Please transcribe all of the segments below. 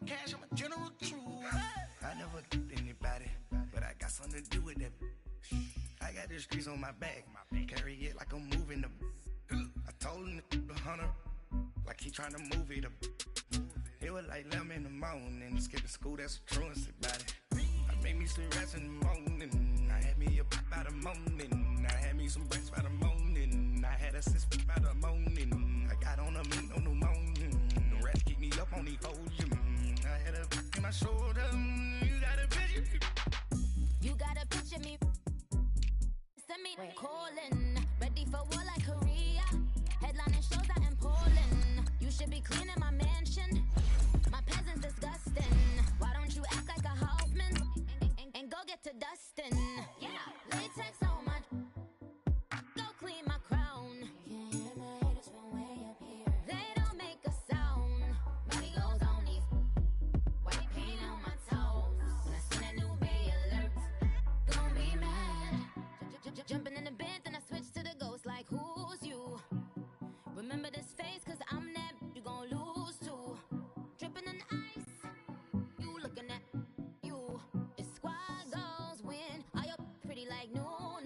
cash, I'm a general true. I never did anybody, but I got something to do with that. I got the streets on my back, carry it like I'm moving the. I told him the hunter, like he trying to move it up. It was like 11 in the morning, skipping school, that's a truancy about it. I made me some rest in the morning, I had me a pop by the morning, I had me some breaks by the morning, I had a six by the morning, I got on a meat on the morning, the rest keep me up on the podium, I had a in my shoulder, you got a picture. You got a picture me, send me calling, ready for war like Korea, headlining shows out in Poland, you should be cleaning my mansion. My peasants disgusting. Why don't you act like a Hoffman and go get to dustin'? Yeah, latex on my. Go clean my crown. Can't hear my haters from way up here. They don't make a sound. Money goes on these. White paint on my toes. When I see that new Bay alert, gon' be mad. Jumping in the bed, then I switch to the ghost like who's you? Remember this face, cause I'm that you gon' lose too. Dripping in ice, you looking at you. The squad goes win. Are you pretty like no?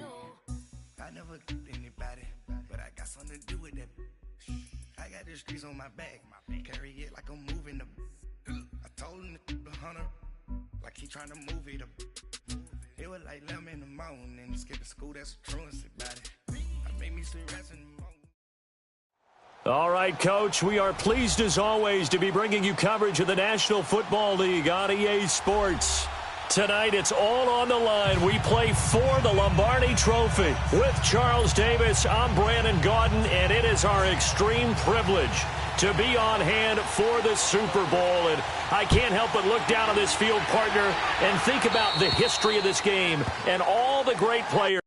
I never did anybody, but I got something to do with that. I got the streets on my back, carry it like I'm moving the. I told him the hunter, like he trying to move it up. It was like 11 in the morning, skipping school, that's a truancy about it. I made me some rest in the morning. All right, Coach, we are pleased as always to be bringing you coverage of the National Football League on EA Sports. Tonight, it's all on the line. We play for the Lombardi Trophy. With Charles Davis, I'm Brandon Gaudin, and it is our extreme privilege to be on hand for the Super Bowl. And I can't help but look down on this field, partner, and think about the history of this game and all the great players.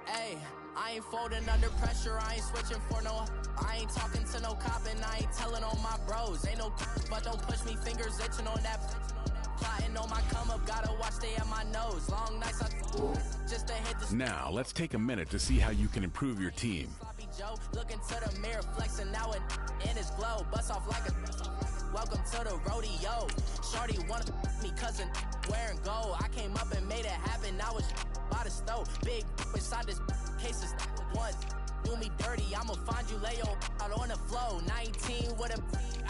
Hey, I ain't folding under pressure, I ain't switching for no. I ain't talking to no cop and I ain't telling on my bros. Ain't no but don't push me, fingers itching on that. Plotting on my come up, gotta watch stay at my nose. Long nights just to hit the. Now, let's take a minute to see how you can improve your team. Joe, looking to the mirror, flexing now and in his glow. Bust off like a. Welcome to the rodeo. Shorty wanna me cousin wearing gold. I came up and made it happen. I was by the stove. Big inside this case is once. Do me dirty, I'ma find you lay out on the floor. 19 with a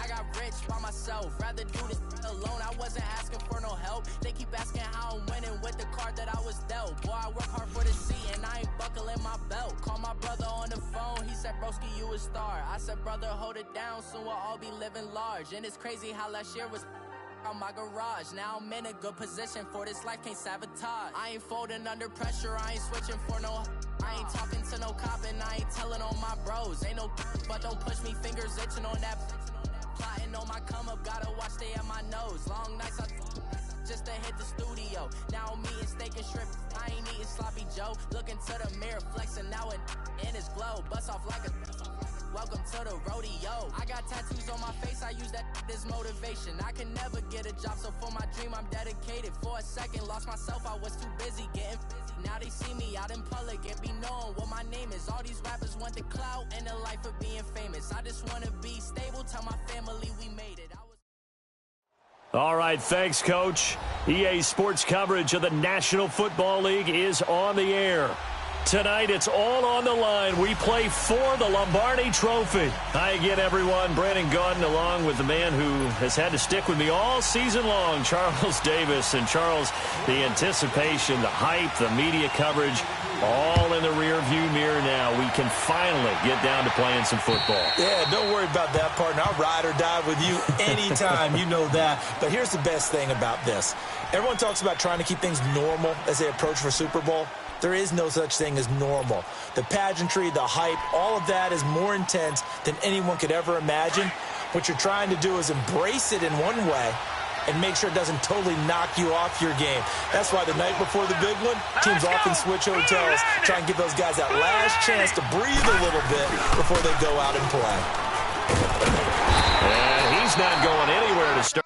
I got rich by myself. Rather do this alone. I wasn't asking for no help. They keep asking how I'm winning with the card that I was dealt. Boy, I work hard for the seat and I ain't buckling my belt. Call my brother on the phone. He said, broski, you a star. I said, brother, hold it down. Soon we'll all be living large. And it's crazy how last year was on my garage. Now I'm in a good position for this life, can't sabotage. I ain't folding under pressure, I ain't switching for no. I ain't talking to no cop and I ain't telling on my bros. Ain't no but don't push me, fingers itching on that. Plotting on my come up, gotta watch stay at my nose. Long nights just to hit the studio. Now I'm eating steak and shrimp, I ain't eating sloppy Joe. Looking to the mirror, flexing now and in his glow. Bust off like a. Welcome to the rodeo. I got tattoos on my face, I use that as motivation. I can never get a job, so for my dream I'm dedicated. For a second, lost myself, I was too busy getting busy. Now they see me out in public and be knowing what my name is. All these rappers want the clout and the life of being famous. I just want to be stable, tell my family we made it. All right, thanks, Coach. EA Sports coverage of the National Football League is on the air. Tonight, it's all on the line. We play for the Lombardi Trophy. Hi again, everyone. Brandon Gaudin, along with the man who has had to stick with me all season long, Charles Davis. And Charles, the anticipation, the hype, the media coverage, all in the rear-view mirror now. We can finally get down to playing some football. Yeah, don't worry about that, partner. I'll ride or die with you anytime. You know that. But here's the best thing about this. Everyone talks about trying to keep things normal as they approach for Super Bowl. There is no such thing as normal. The pageantry, the hype, all of that is more intense than anyone could ever imagine. What you're trying to do is embrace it in one way and make sure it doesn't totally knock you off your game. That's why the night before the big one, teams often switch hotels, try and give those guys that last chance to breathe a little bit before they go out and play. He's not going anywhere to start.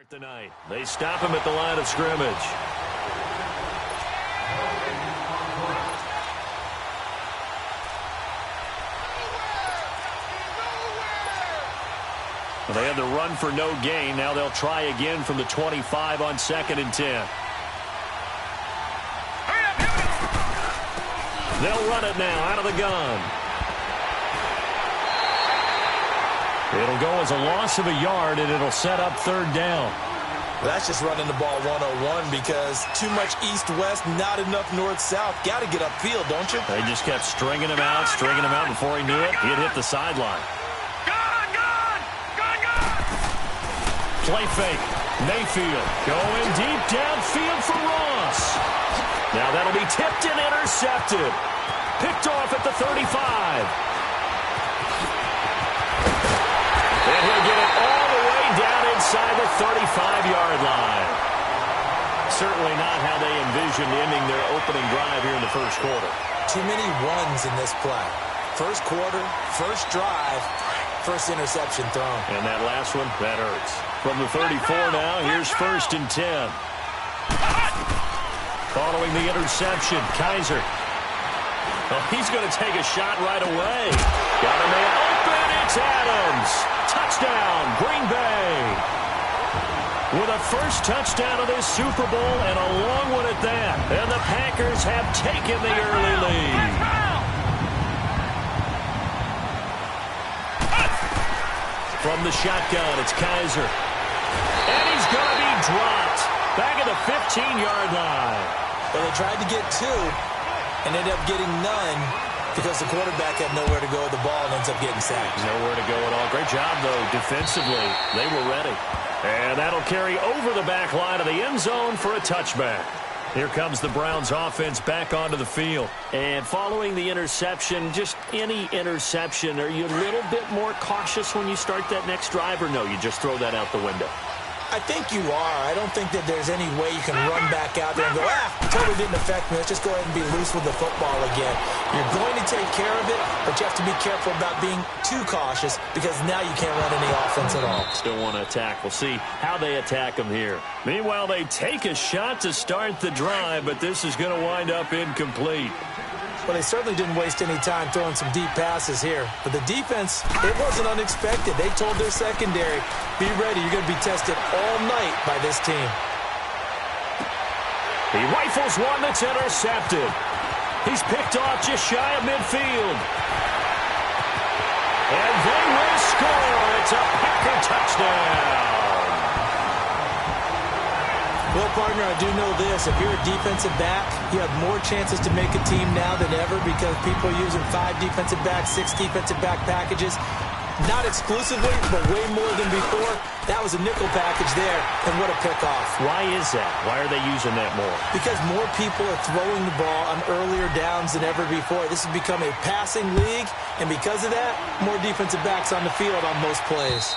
Tonight, they stop him at the line of scrimmage. Well, they had the run for no gain. Now they'll try again from the 25 on 2nd and 10. They'll run it now out of the gun. It'll go as a loss of a yard, and it'll set up 3rd down. Well, that's just running the ball 101 because too much east-west, not enough north-south. Got to get upfield, don't you? They just kept stringing him out. Before he knew it, he'd hit the sideline. Play fake. Mayfield going deep downfield for Ross. Now that'll be tipped and intercepted. Picked off at the 35. And he'll get it all the way down inside the 35-yard line. Certainly not how they envisioned ending their opening drive here in the first quarter. Too many ones in this play. First quarter, first drive, first interception thrown. And that last one, that hurts. From the 34 now, here's 1st and 10. Following the interception, Kaiser. Oh, he's going to take a shot right away. Got a man open, it's Adams. Touchdown, Green Bay. With a first touchdown of this Super Bowl and a long one at that. And the Packers have taken the early lead. From the shotgun, it's Kaiser. And he's going to be dropped. Back at the 15-yard line. Well, they tried to get 2 and ended up getting none because the quarterback had nowhere to go with the ball and ends up getting sacked. Nowhere to go at all. Great job, though, defensively. They were ready. And that'll carry over the back line of the end zone for a touchback. Here comes the Browns offense back onto the field. And following the interception, just any interception, are you a little bit more cautious when you start that next drive, or no, you just throw that out the window? I think you are. I don't think that there's any way you can run back out there and go, totally didn't affect me. Let's just go ahead and be loose with the football again. You're going to take care of it, but you have to be careful about being too cautious because now you can't run any offense at all. Still want to attack. We'll see how they attack them here. Meanwhile, they take a shot to start the drive, but this is going to wind up incomplete. Well, they certainly didn't waste any time throwing some deep passes here. But the defense, it wasn't unexpected. They told their secondary, be ready. You're going to be tested all night by this team. He rifles one that's intercepted. He's picked off just shy of midfield. And they will score. It's a Packer touchdown. Well, partner, I do know this. If you're a defensive back, you have more chances to make a team now than ever because people are using 5 defensive backs, 6 defensive back packages. Not exclusively, but way more than before. That was a nickel package there, and what a pickoff. Why is that? Why are they using that more? Because more people are throwing the ball on earlier downs than ever before. This has become a passing league, and because of that, more defensive backs on the field on most plays.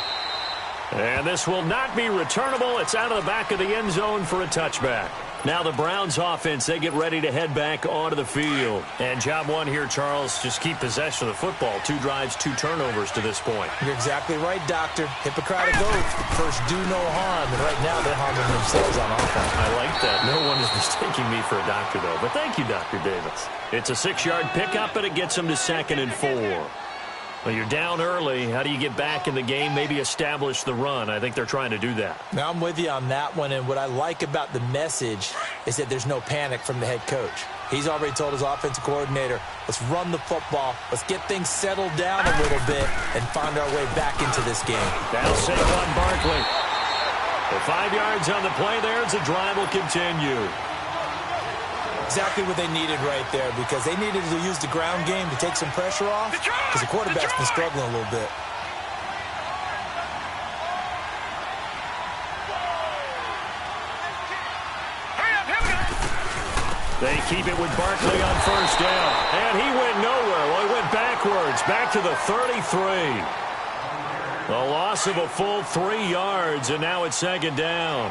And this will not be returnable. It's out of the back of the end zone for a touchback. Now the Browns offense, they get ready to head back onto the field. And job one here, Charles, just keep possession of the football. 2 drives, 2 turnovers to this point. You're exactly right, Doctor. Hippocratic oath. First, do no harm. And right now, they're harming themselves on offense. I like that. No one is mistaking me for a doctor, though. But thank you, Dr. Davis. It's a 6-yard pickup, and it gets them to 2nd and 4. Well, you're down early. How do you get back in the game, maybe establish the run? I think they're trying to do that. Now, I'm with you on that one, and what I like about the message is that there's no panic from the head coach. He's already told his offensive coordinator, let's run the football, let's get things settled down a little bit, and find our way back into this game. Now Saquon Barkley. The 5 yards on the play there as the drive will continue. Exactly what they needed right there because they needed to use the ground game to take some pressure off because the quarterback's been struggling a little bit. They keep it with Barkley on first down. And he went nowhere. Well, he went backwards, back to the 33. A loss of a full 3 yards, and now it's second down.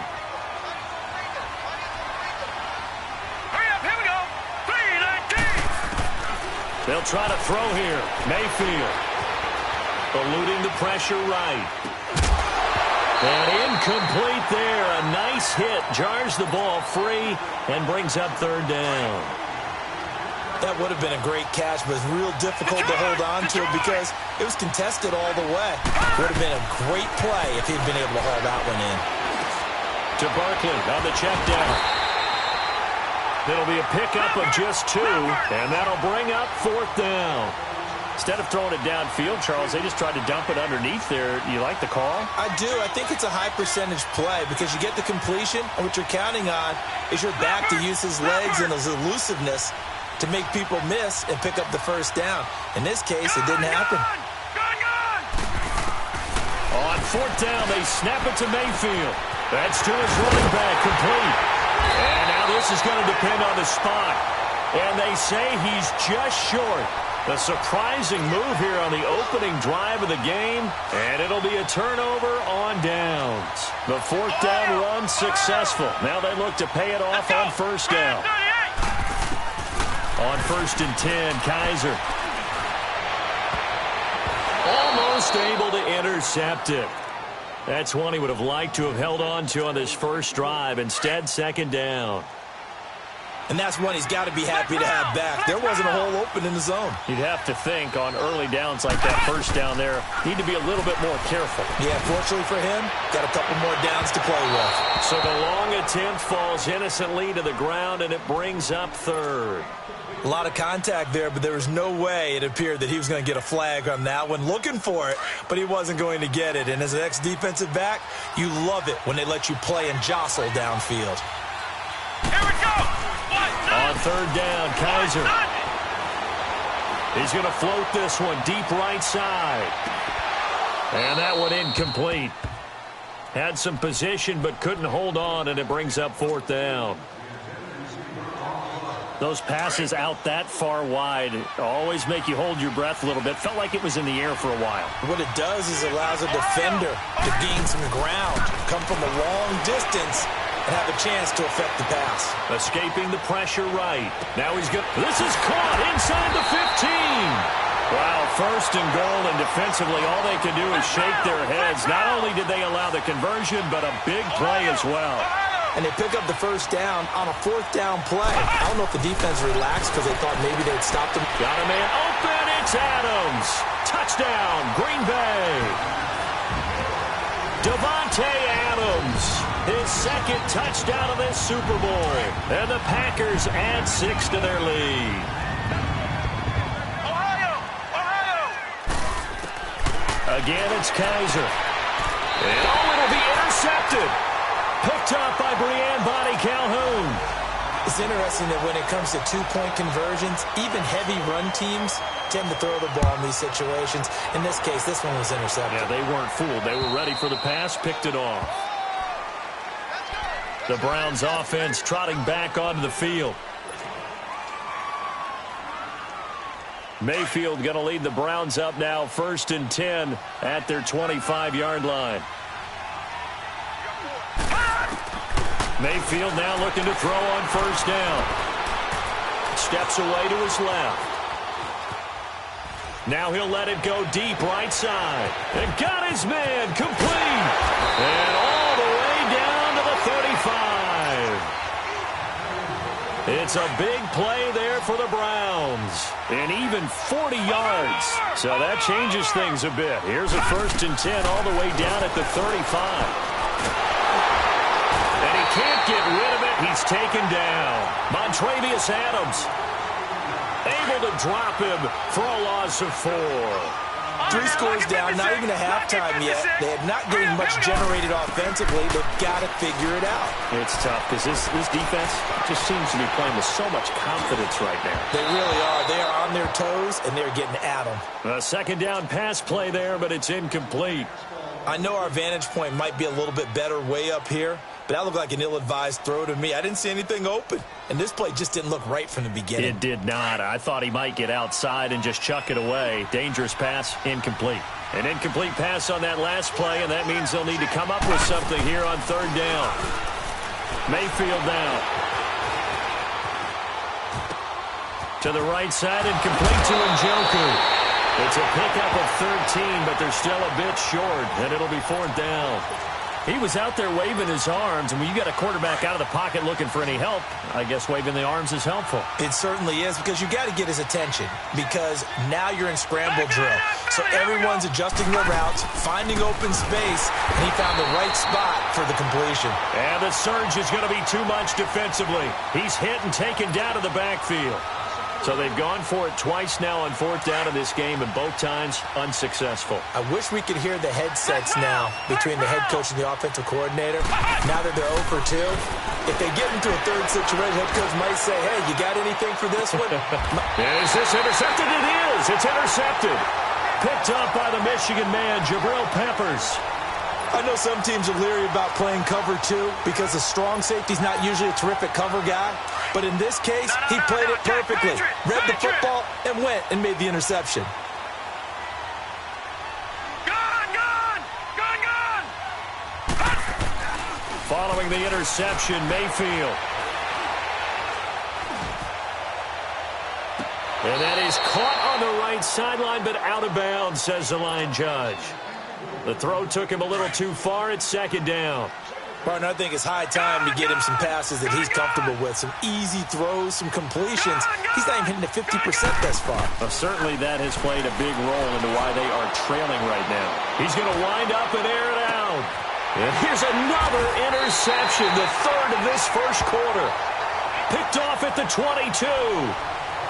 Hurry up, here we go. 3-19. They'll try to throw here. Mayfield eluding the pressure right. And incomplete there. A nice hit. Jars the ball free and brings up third down. That would have been a great catch, but it's real difficult to hold on to it because it was contested all the way. Would have been a great play if he'd been able to haul that one in. To Barkley on the check down. It'll be a pickup of just 2, and that'll bring up fourth down. Instead of throwing it downfield, Charles, they just tried to dump it underneath there. You like the call? I do. I think it's a high percentage play because you get the completion, and what you're counting on is your back to use his legs and his elusiveness to make people miss and pick up the first down. In this case, it didn't happen. On fourth down, they snap it to Mayfield. That's to his running back, complete. And now this is going to depend on the spot. And they say he's just short. A surprising move here on the opening drive of the game, and it'll be a turnover on downs. The fourth down run successful. Now they look to pay it off on first down. On 1st and 10, Kaiser. Almost able to intercept it. That's one he would have liked to have held on to on this first drive. Instead, second down. And that's one he's got to be happy to have back. There wasn't a hole open in the zone. You'd have to think on early downs like that first down there, need to be a little bit more careful. Yeah, fortunately for him, got a couple more downs to play with. So the long attempt falls innocently to the ground, and it brings up third. A lot of contact there, but there was no way it appeared that he was going to get a flag on that one. Looking for it, but he wasn't going to get it. And as an ex-defensive back, you love it when they let you play and jostle downfield. Here we go. On third down, Kaiser. He's going to float this one deep right side. And that one incomplete. Had some position but couldn't hold on, and it brings up fourth down. Those passes out that far wide always make you hold your breath a little bit. Felt like it was in the air for a while. What it does is it allows a defender to gain some ground, come from a long distance, and have a chance to affect the pass. Escaping the pressure right. Now he's good. This is caught inside the 15. Wow, first and goal, and defensively all they can do is shake their heads. Not only did they allow the conversion, but a big play as well. And they pick up the first down on a fourth down play. I don't know if the defense relaxed because they thought maybe they'd stopped him. Got a man open. It's Adams. Touchdown, Green Bay. Devontae Adams, his second touchdown of this Super Bowl. And the Packers add 6 to their lead. Ohio! Again, it's Kaiser. And it'll be intercepted. Picked up by Breanne Bonnie Calhoun. It's interesting that when it comes to two-point conversions, even heavy run teams tend to throw the ball in these situations. In this case, this one was intercepted. Yeah, they weren't fooled. They were ready for the pass, picked it off. The Browns offense trotting back onto the field. Mayfield going to lead the Browns up now, 1st and 10 at their 25-yard line. Mayfield now looking to throw on first down. Steps away to his left. Now he'll let it go deep right side. And got his man complete. And all the way down to the 35. It's a big play there for the Browns. And even 40 yards. So that changes things a bit. Here's a 1st and 10 all the way down at the 35. Can't get rid of it. He's taken down. Montravius Adams able to drop him for a loss of 4. 3 scores down, not even a halftime yet. They have not getting much generated offensively. They've got to figure it out. It's tough because this defense just seems to be playing with so much confidence right now. They really are. They are on their toes, and they're getting at them. A second down pass play there, but it's incomplete. I know our vantage point might be a little bit better way up here, but that looked like an ill-advised throw to me. I didn't see anything open, and this play just didn't look right from the beginning. It did not. I thought he might get outside and just chuck it away. Dangerous pass, incomplete. An incomplete pass on that last play, and that means they'll need to come up with something here on third down. Mayfield now. To the right side and complete to Njoku. It's a pickup of 13, but they're still a bit short, and it'll be fourth down. He was out there waving his arms, and when you got a quarterback out of the pocket looking for any help, I guess waving the arms is helpful. It certainly is, because you got to get his attention, because now you're in scramble drill. So everyone's adjusting their routes, finding open space, and he found the right spot for the completion. And the surge is going to be too much defensively. He's hit and taken down to the backfield. So they've gone for it twice now on fourth down in this game, and both times unsuccessful. I wish we could hear the headsets now between the head coach and the offensive coordinator. Now that they're 0 for 2, if they get into a third situation, head coach might say, hey, you got anything for this one? Is this intercepted? It is. It's intercepted. Picked up by the Michigan man, Jabril Peppers. I know some teams are leery about playing cover 2 because the strong safety's not usually a terrific cover guy. But in this case, he played it perfectly. Read the football and went and made the interception. Gone! Following the interception, Mayfield. And that is caught on the right sideline, but out of bounds, says the line judge. The throw took him a little too far at second down. Partner, I think it's high time to get him some passes that he's comfortable with. Some easy throws, some completions. He's not even hitting the 50% thus far. Well, certainly that has played a big role into why they are trailing right now. He's going to wind up and air it out. And here's another interception, the third of this first quarter. Picked off at the 22.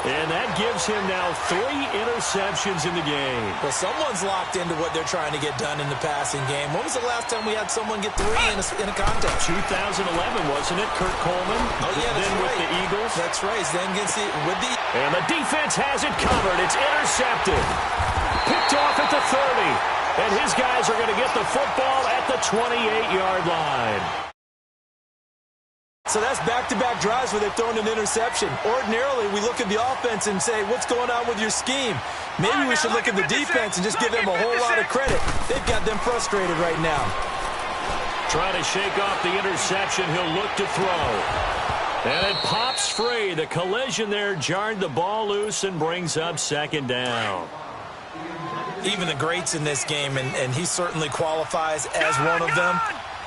And that gives him now 3 interceptions in the game. Well, someone's locked into what they're trying to get done in the passing game. When was the last time we had someone get 3 in a contest? 2011, wasn't it? Kurt Coleman. Oh, yeah, that's then right. With the Eagles. That's right. Then against with the... And the defense has it covered. It's intercepted. Picked off at the 30. And his guys are going to get the football at the 28-yard line. So that's back-to-back drives where they've thrown an interception. Ordinarily, we look at the offense and say, what's going on with your scheme? Maybe we should look at the defense and just give them a whole lot of credit. They've got them frustrated right now. Trying to shake off the interception. He'll look to throw. And it pops free. The collision there jarred the ball loose and brings up second down. Even the greats in this game, and he certainly qualifies as one of them,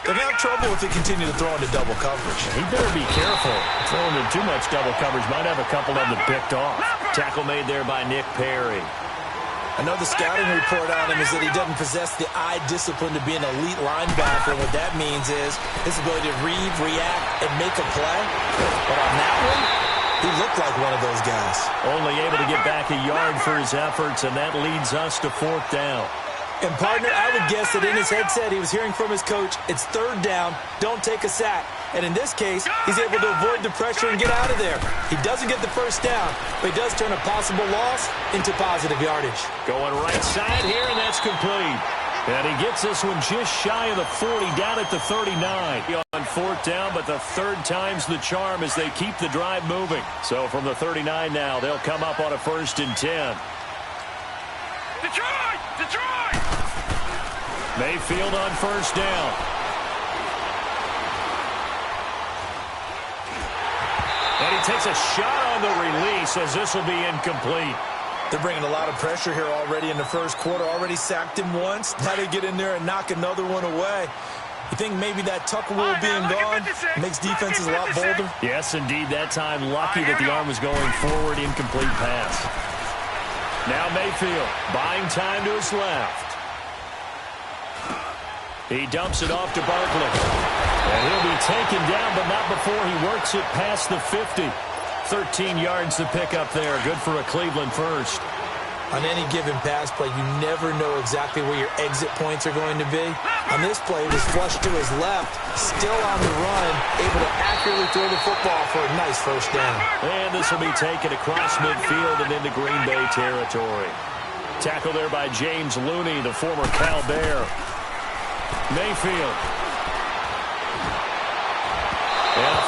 they're going to have trouble if they continue to throw into double coverage. He better be careful. Throwing into too much double coverage might have a couple of them picked off. Tackle made there by Nick Perry. I know the scouting report on him is that he doesn't possess the eye discipline to be an elite linebacker. And what that means is his ability to read, react, and make a play. But on that one, he looked like one of those guys. Only able to get back a yard for his efforts, and that leads us to fourth down. And, partner, I would guess that in his headset he was hearing from his coach, it's third down, don't take a sack. And in this case, he's able to avoid the pressure and get out of there. He doesn't get the first down, but he does turn a possible loss into positive yardage. Going right side here, and that's complete. And he gets this one just shy of the 40, down at the 39. On fourth down, but the third time's the charm as they keep the drive moving. So from the 39 now, they'll come up on a 1st and 10. Detroit! Mayfield on first down. And he takes a shot on the release as this will be incomplete. They're bringing a lot of pressure here already in the first quarter. Already sacked him once. Now they get in there and knock another one away. You think maybe that tuck rule being gone makes defenses a lot bolder? Yes, indeed. That time, lucky that the arm was going forward. Incomplete pass. Now Mayfield buying time to his left. He dumps it off to Barkley. And he'll be taken down, but not before he works it past the 50. 13 yards to pick up there. Good for a Cleveland first. On any given pass play, you never know exactly where your exit points are going to be. On this play, it was flushed to his left, still on the run, able to accurately throw the football for a nice first down. And this will be taken across midfield and into Green Bay territory. Tackle there by James Looney, the former Cal Bear. Mayfield.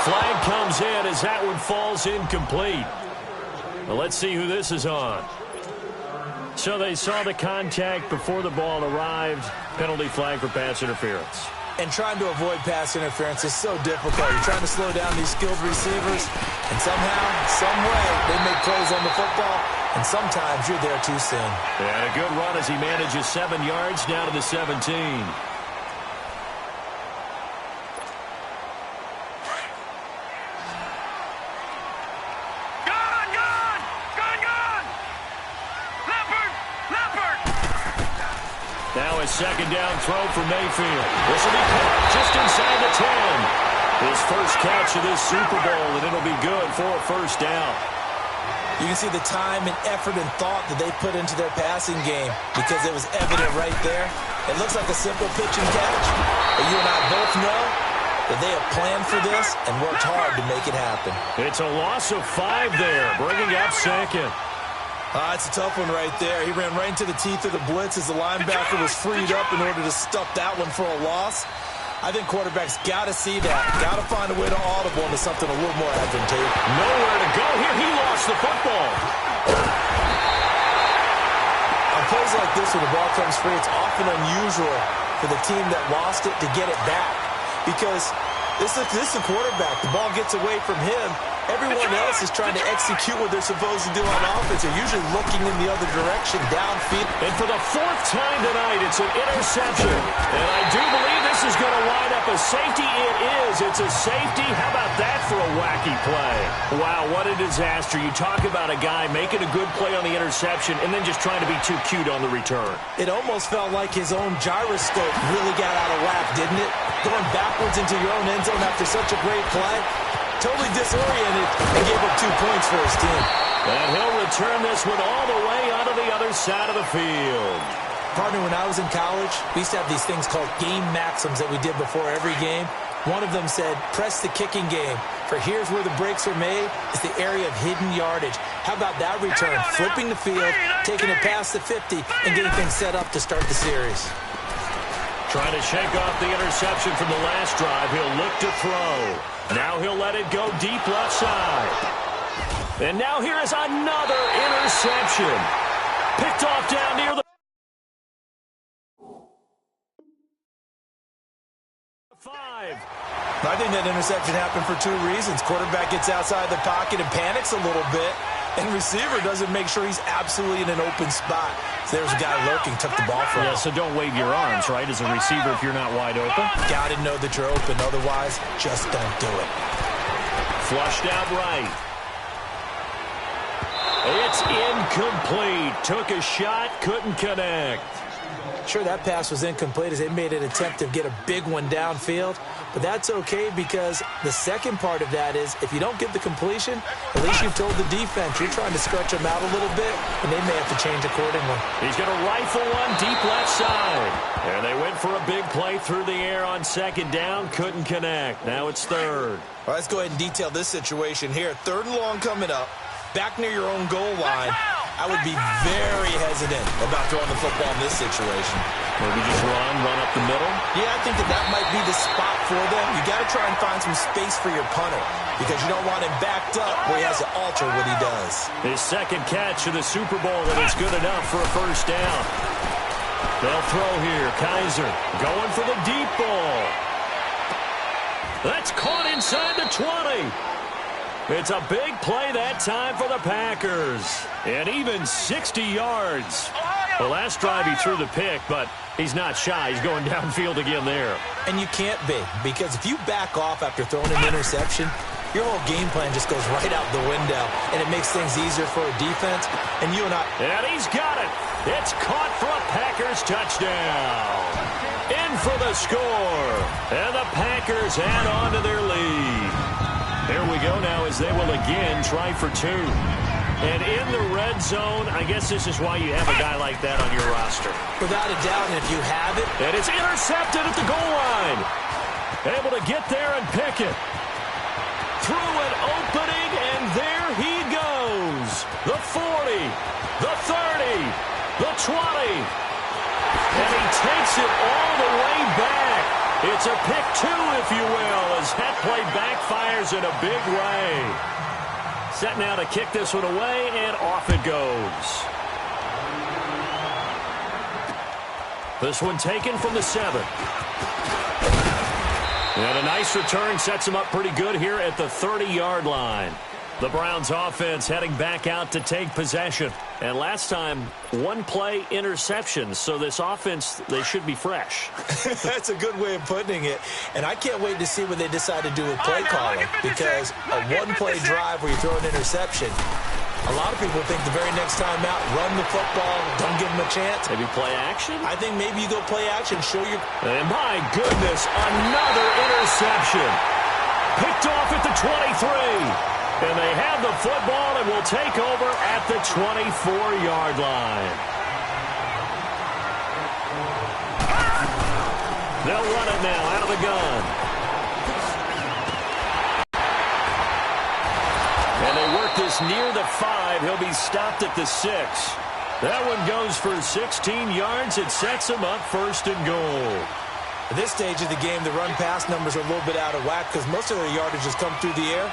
flag comes in as that one falls incomplete. Well, let's see who this is on. So they saw the contact before the ball arrived. Penalty flag for pass interference. And trying to avoid pass interference is so difficult. You're trying to slow down these skilled receivers, and somehow, some way, they make plays on the football, and sometimes you're there too soon. And a good run as he manages 7 yards down to the 17. Now a second down throw for Mayfield. This will be caught just inside the 10. His first catch of this Super Bowl, and it'll be good for a first down. You can see the time and effort and thought that they put into their passing game because it was evident right there. It looks like a simple pitch and catch, but you and I both know that they have planned for this and worked hard to make it happen. It's a loss of 5 there, bringing up second. It's a tough one right there. He ran right into the teeth of the blitz as the linebacker was freed up in order to stuff that one for a loss. I think quarterbacks got to see that. Got to find a way to audible into something a little more advantageous. Nowhere to go here. He lost the football. On plays like this, when the ball comes free, it's often unusual for the team that lost it to get it back. Because this is a quarterback. The ball gets away from him. Everyone else is trying to execute what they're supposed to do on offense. They're usually looking in the other direction, downfield. And for the 4th time tonight, it's an interception. And I do believe this is going to wind up a safety. It is. It's a safety. How about that for a wacky play? Wow, what a disaster. You talk about a guy making a good play on the interception and then just trying to be too cute on the return. It almost felt like his own gyroscope really got out of whack, didn't it? Going backwards into your own end zone after such a great play. Totally disoriented and gave up 2 points for his team. And he'll return this one all the way onto the other side of the field. Partner, when I was in college, we used to have these things called game maxims that we did before every game. One of them said, press the kicking game. For here's where the breaks are made. It's the area of hidden yardage. How about that return? Flipping the field, taking it past the 50, and getting things set up to start the series. Trying to shake off the interception from the last drive. He'll look to throw. Now he'll let it go deep left side. And now here is another interception. Picked off down near the 5. I think that interception happened for 2 reasons. Quarterback gets outside the pocket and panics a little bit. And receiver doesn't make sure he's absolutely in an open spot. So there's a guy lurking, took the ball from him. Yeah, so don't wave your arms, right, as a receiver if you're not wide open. Got to know that you're open. Otherwise, just don't do it. Flushed out right. It's incomplete. Took a shot, couldn't connect. Sure, that pass was incomplete as they made an attempt to get a big one downfield. But that's okay because the second part of that is if you don't get the completion, at least you've told the defense you're trying to stretch them out a little bit, and they may have to change accordingly. He's going to rifle one deep left side. And they went for a big play through the air on second down. Couldn't connect. Now it's third. All right, let's go ahead and detail this situation here. 3rd and long coming up. Back near your own goal line. I would be very hesitant about throwing the football in this situation. Maybe just run up the middle? Yeah, I think that might be the spot for them. You got to try and find some space for your punter because you don't want him backed up where he has to alter what he does. His second catch of the Super Bowl, and it's good enough for a first down. They'll throw here. Kaiser going for the deep ball. That's caught inside the 20. It's a big play that time for the Packers. And even 60 yards. The last drive he threw the pick, but he's not shy. He's going downfield again there. And you can't be, because if you back off after throwing an interception, your whole game plan just goes right out the window, and it makes things easier for a defense. And you and I... And he's got it. It's caught for a Packers touchdown. In for the score. And the Packers add on to their lead. Here we go now as they will again try for 2. And in the red zone, I guess this is why you have a guy like that on your roster. Without a doubt, and if you have it... And it's intercepted at the goal line. Able to get there and pick it. Through an opening, and there he goes. The 40, the 30, the 20. And he takes it all the way back. It's a pick 2, if you will, as that play backfires in a big way. Set now to kick this one away, and off it goes. This one taken from the 7. And a nice return sets him up pretty good here at the 30-yard line. The Browns offense heading back out to take possession. And last time, one play interception. So this offense, they should be fresh. That's a good way of putting it. And I can't wait to see what they decide to do with play calling. Because a one-play drive where you throw an interception, a lot of people think the very next time out, run the football, don't give them a chance. Maybe play action? I think maybe you go play action, show your... And my goodness, another interception. Picked off at the 23. And they have the football and will take over at the 24-yard line. They'll run it now out of the gun. And they work this near the 5. He'll be stopped at the 6. That one goes for 16 yards. It sets him up 1st and goal. At this stage of the game, the run-pass numbers are a little bit out of whack because most of their yardage has come through the air.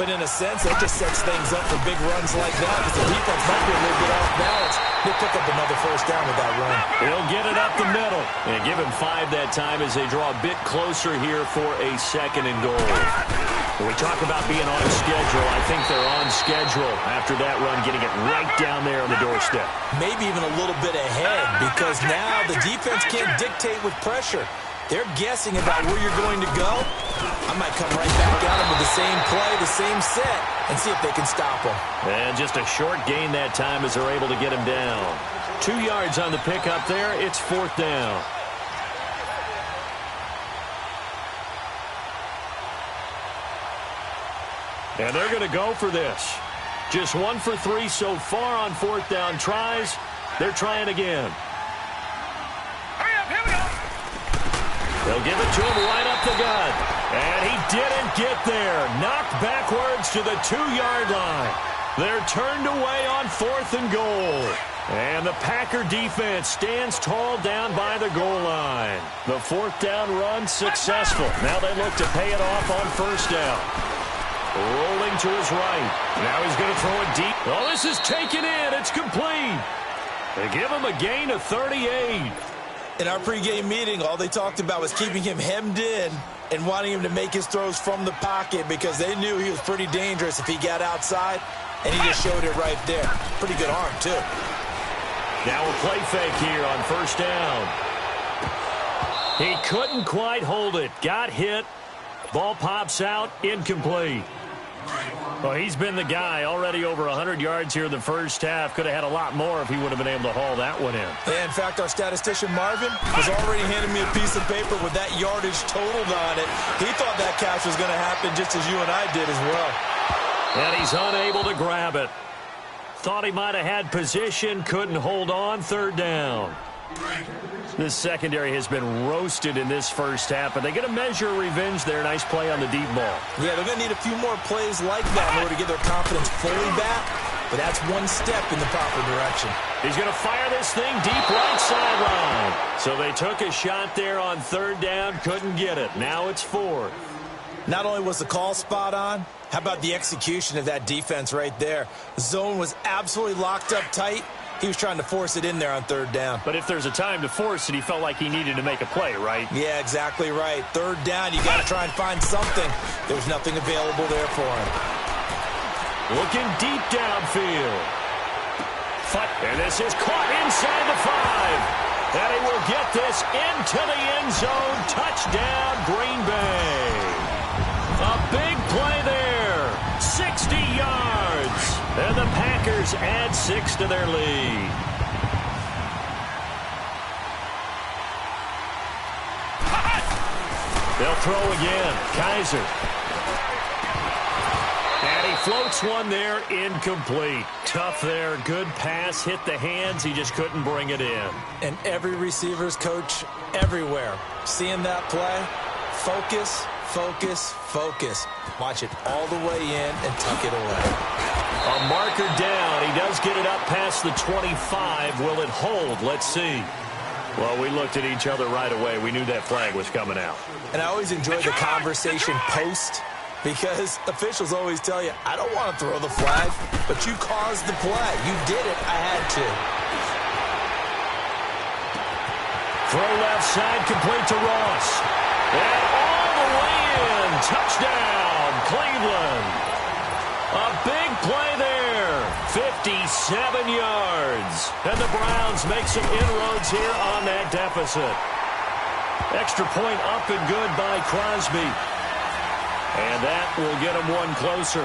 But in a sense, it just sets things up for big runs like that because the defense might be a little bit off balance. He'll pick up another 1st down with that run. He'll get it up the middle. And give him 5 that time as they draw a bit closer here for a 2nd and goal. When we talk about being on schedule, I think they're on schedule after that run, getting it right down there on the doorstep. Maybe even a little bit ahead because now the defense can't dictate with pressure. They're guessing about where you're going to go. I might come right back at them with the same play, the same set, and see if they can stop them. And just a short gain that time as they're able to get him down. 2 yards on the pickup there. It's 4th down. And they're going to go for this. Just 1 for 3 so far on 4th down tries. They're trying again. They'll give it to him right up the gut. And he didn't get there. Knocked backwards to the 2-yard line. They're turned away on 4th and goal. And the Packer defense stands tall down by the goal line. The 4th down run successful. Now they look to pay it off on 1st down. Rolling to his right. Now he's going to throw it deep. Oh, this is taken in. It's complete. They give him a gain of 38. In our pregame meeting, all they talked about was keeping him hemmed in and wanting him to make his throws from the pocket because they knew he was pretty dangerous if he got outside, and he just showed it right there. Pretty good arm, too. Now a play fake here on 1st down. He couldn't quite hold it. Got hit. Ball pops out. Incomplete. Well, he's been the guy already over 100 yards here in the first half. Could have had a lot more if he would have been able to haul that one in. Yeah, in fact, our statistician Marvin was already handing me a piece of paper with that yardage totaled on it. He thought that catch was going to happen just as you and I did as well. And he's unable to grab it. Thought he might have had position, couldn't hold on. 3rd down. This secondary has been roasted in this first half, but they get a measure of revenge there. Nice play on the deep ball. Yeah, they're going to need a few more plays like that in order to get their confidence fully back, but that's one step in the proper direction. He's going to fire this thing deep right sideline. So they took a shot there on 3rd down, couldn't get it. Now it's 4th. Not only was the call spot on, how about the execution of that defense right there? The zone was absolutely locked up tight. He was trying to force it in there on 3rd down. But if there's a time to force it, he felt like he needed to make a play, right? Yeah, exactly right. 3rd down, you got to try and find something. There was nothing available there for him. Looking deep downfield. And this is caught inside the 5. And he will get this into the end zone. Touchdown, Green Bay. A big play there. 60 yards. And the Packers add 6 to their lead. They'll throw again. Kaiser. And he floats one there, incomplete. Tough there, good pass, hit the hands, he just couldn't bring it in. And every receiver's coach everywhere, seeing that play, focus, focus, focus. Watch it all the way in and tuck it away. A marker down. He does get it up past the 25. Will it hold? Let's see. Well, we looked at each other right away. We knew that flag was coming out. And I always enjoy the conversation post, because officials always tell you, I don't want to throw the flag, but you caused the play. You did it. I had to. Throw left side, complete to Ross. And all the way in. Touchdown, Cleveland. A big play there. 57 yards. And the Browns make some inroads here on that deficit. Extra point up and good by Crosby. And that will get them one closer.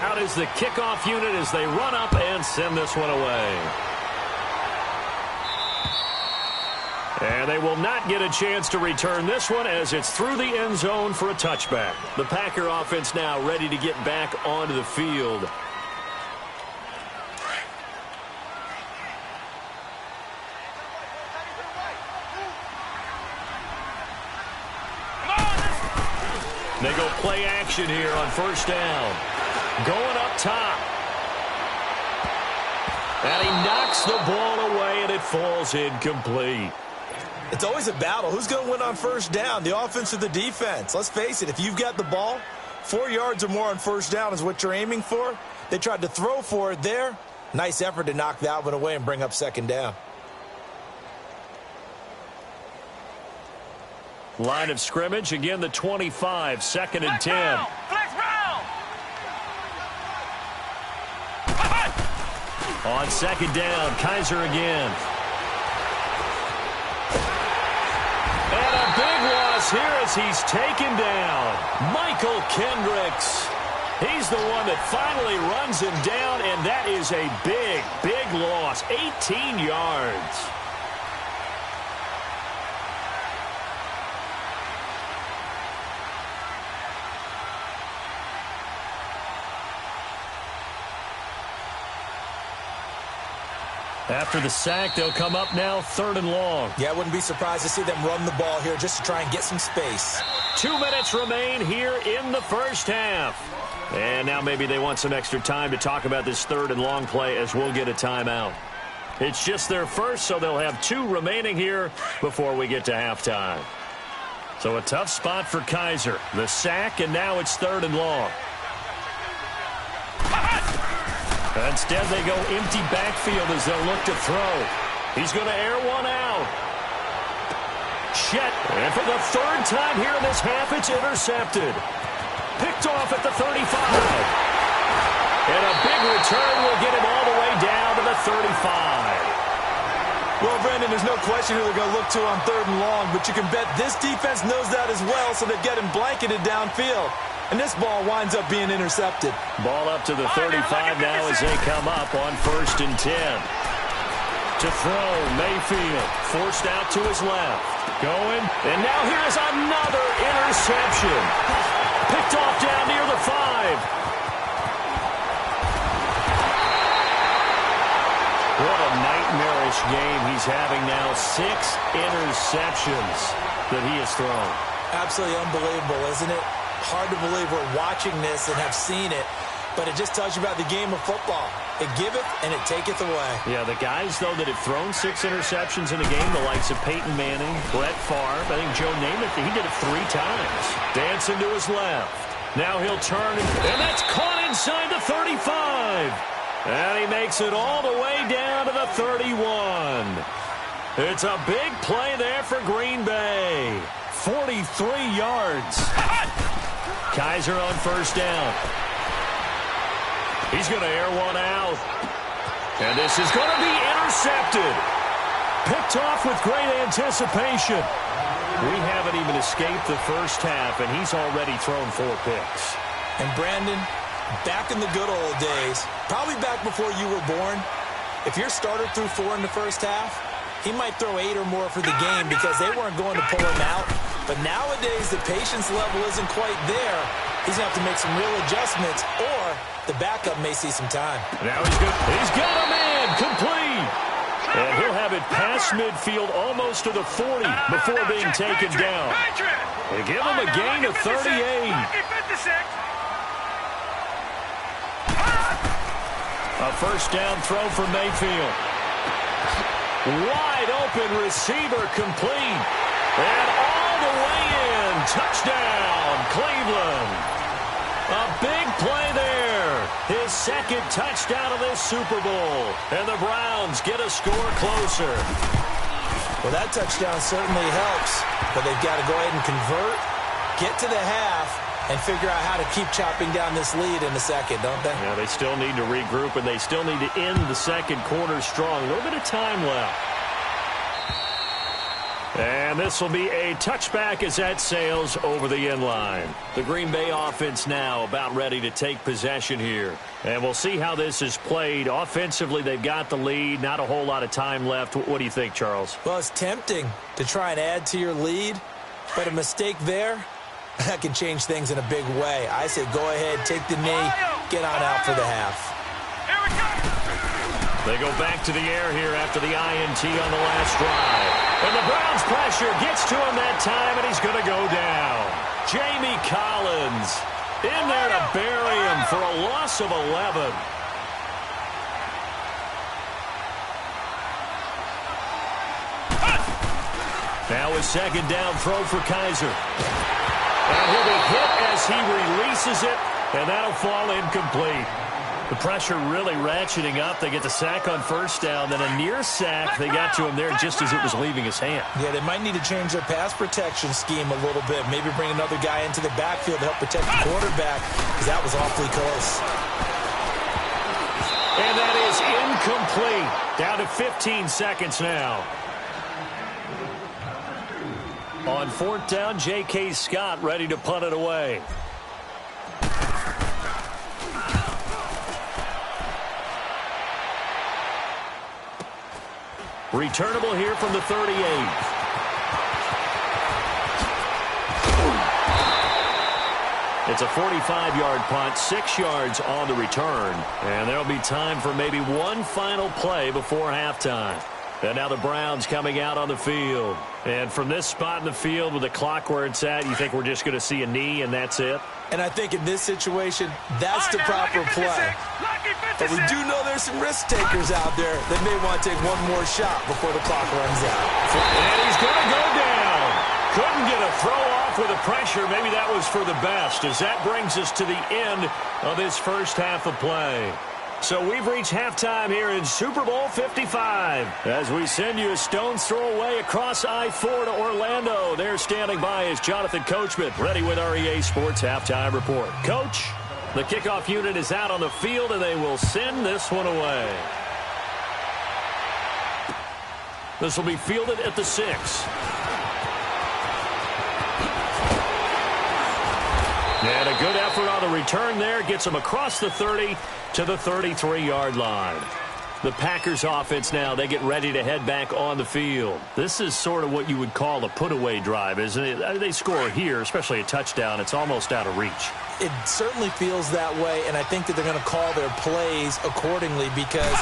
Out is the kickoff unit as they run up and send this one away. And they will not get a chance to return this one as it's through the end zone for a touchback. The Packer offense now ready to get back onto the field. They go play action here on first down. Going up top. And he knocks the ball away, and it falls incomplete. It's always a battle. Who's going to win on first down, the offense or the defense? Let's face it, if you've got the ball, 4 yards or more on first down is what you're aiming for. They tried to throw for it there. Nice effort to knock that one away and bring up second down. Line of scrimmage, again the 25, second and 10. On second down, Kaiser again. And a big loss here as he's taken down. Michael Kendricks. He's the one that finally runs him down, and that is a big, big loss. 18 yards. After the sack, they'll come up now third and long. Yeah, I wouldn't be surprised to see them run the ball here just to try and get some space. 2 minutes remain here in the first half. And now maybe they want some extra time to talk about this third and long play as we'll get a timeout. It's just their first, so they'll have 2 remaining here before we get to halftime. So a tough spot for Kaiser. The sack, and now it's third and long. Instead, they go empty backfield as they'll look to throw. He's going to air one out. Chet, and for the third time here in this half, it's intercepted. Picked off at the 35. And a big return will get him all the way down to the 35. Well, Brandon, there's no question who they're going to look to on third and long, but you can bet this defense knows that as well, so they get him blanketed downfield. And this ball winds up being intercepted. Ball up to the 35 now as they come up on first and 10. To throw, Mayfield forced out to his left. Going, and now here's another interception. Picked off down near the 5. What a nightmarish game he's having now. 6 interceptions that he has thrown. Absolutely unbelievable, isn't it? Hard to believe we're watching this and have seen it, but it just tells you about the game of football. It giveth and it taketh away. Yeah, the guys, though, that have thrown 6 interceptions in a game, the likes of Peyton Manning, Brett Favre, I think Joe Namath, he did it 3 times. Dancing to his left. Now he'll turn, and that's caught inside the 35. And he makes it all the way down to the 31. It's a big play there for Green Bay. 43 yards. Kaiser on first down. He's going to air one out. And this is going to be intercepted. Picked off with great anticipation. We haven't even escaped the first half, and he's already thrown 4 picks. And Brandon, back in the good old days, probably back before you were born, if your starter threw 4 in the first half, he might throw 8 or more for the game because they weren't going to pull him out. But nowadays, the patience level isn't quite there. He's going to have to make some real adjustments, or the backup may see some time. Now he's good. He's got a man complete. And he'll have it past midfield almost to the 40 before being taken down. They give him a gain of 38. A first down throw for Mayfield. Wide open receiver complete. And all the way in. Touchdown, Cleveland. A big play there. His second touchdown of this Super Bowl. And the Browns get a score closer. Well, that touchdown certainly helps. But they've got to go ahead and convert, get to the half, and figure out how to keep chopping down this lead in the second, don't they? Yeah, they still need to regroup, and they still need to end the second quarter strong. A little bit of time left. And this will be a touchback as that sails over the end line. The Green Bay offense now about ready to take possession here. And we'll see how this is played. Offensively, they've got the lead. Not a whole lot of time left. What do you think, Charles? Well, it's tempting to try and add to your lead, but a mistake there, that can change things in a big way. I say go ahead, take the knee, get on out for the half. They go back to the air here after the INT on the last drive. And the Browns pressure gets to him that time, and he's going to go down. Jamie Collins in there to bury him for a loss of 11. Now a second down throw for Kaiser. And he'll be hit as he releases it, and that'll fall incomplete. The pressure really ratcheting up. They get the sack on first down, then a near sack. They got to him there just as it was leaving his hand. Yeah, they might need to change their pass protection scheme a little bit. Maybe bring another guy into the backfield to help protect the quarterback, because that was awfully close. And that is incomplete. Down to 15 seconds now. On fourth down, J.K. Scott ready to punt it away. Returnable here from the 38. It's a 45-yard punt, 6 yards on the return. And there'll be time for maybe one final play before halftime. And now the Browns coming out on the field. And from this spot in the field with the clock where it's at, you think we're just going to see a knee and that's it? And I think in this situation, that's the proper play. But we do know there's some risk takers out there that may want to take one more shot before the clock runs out. And he's going to go down. Couldn't get a throw off with the pressure. Maybe that was for the best, as that brings us to the end of this first half of play. So we've reached halftime here in Super Bowl 55. As we send you a stone's throw away across I-4 to Orlando. There standing by is Jonathan Coachman, ready with our EA Sports Halftime Report. Coach, the kickoff unit is out on the field, and they will send this one away. This will be fielded at the 6. And a good effort on the return there. Gets them across the 30 to the 33-yard line. The Packers offense now, they get ready to head back on the field. This is sort of what you would call a put-away drive, isn't it? They score here, especially a touchdown. It's almost out of reach. It certainly feels that way, and I think that they're going to call their plays accordingly, because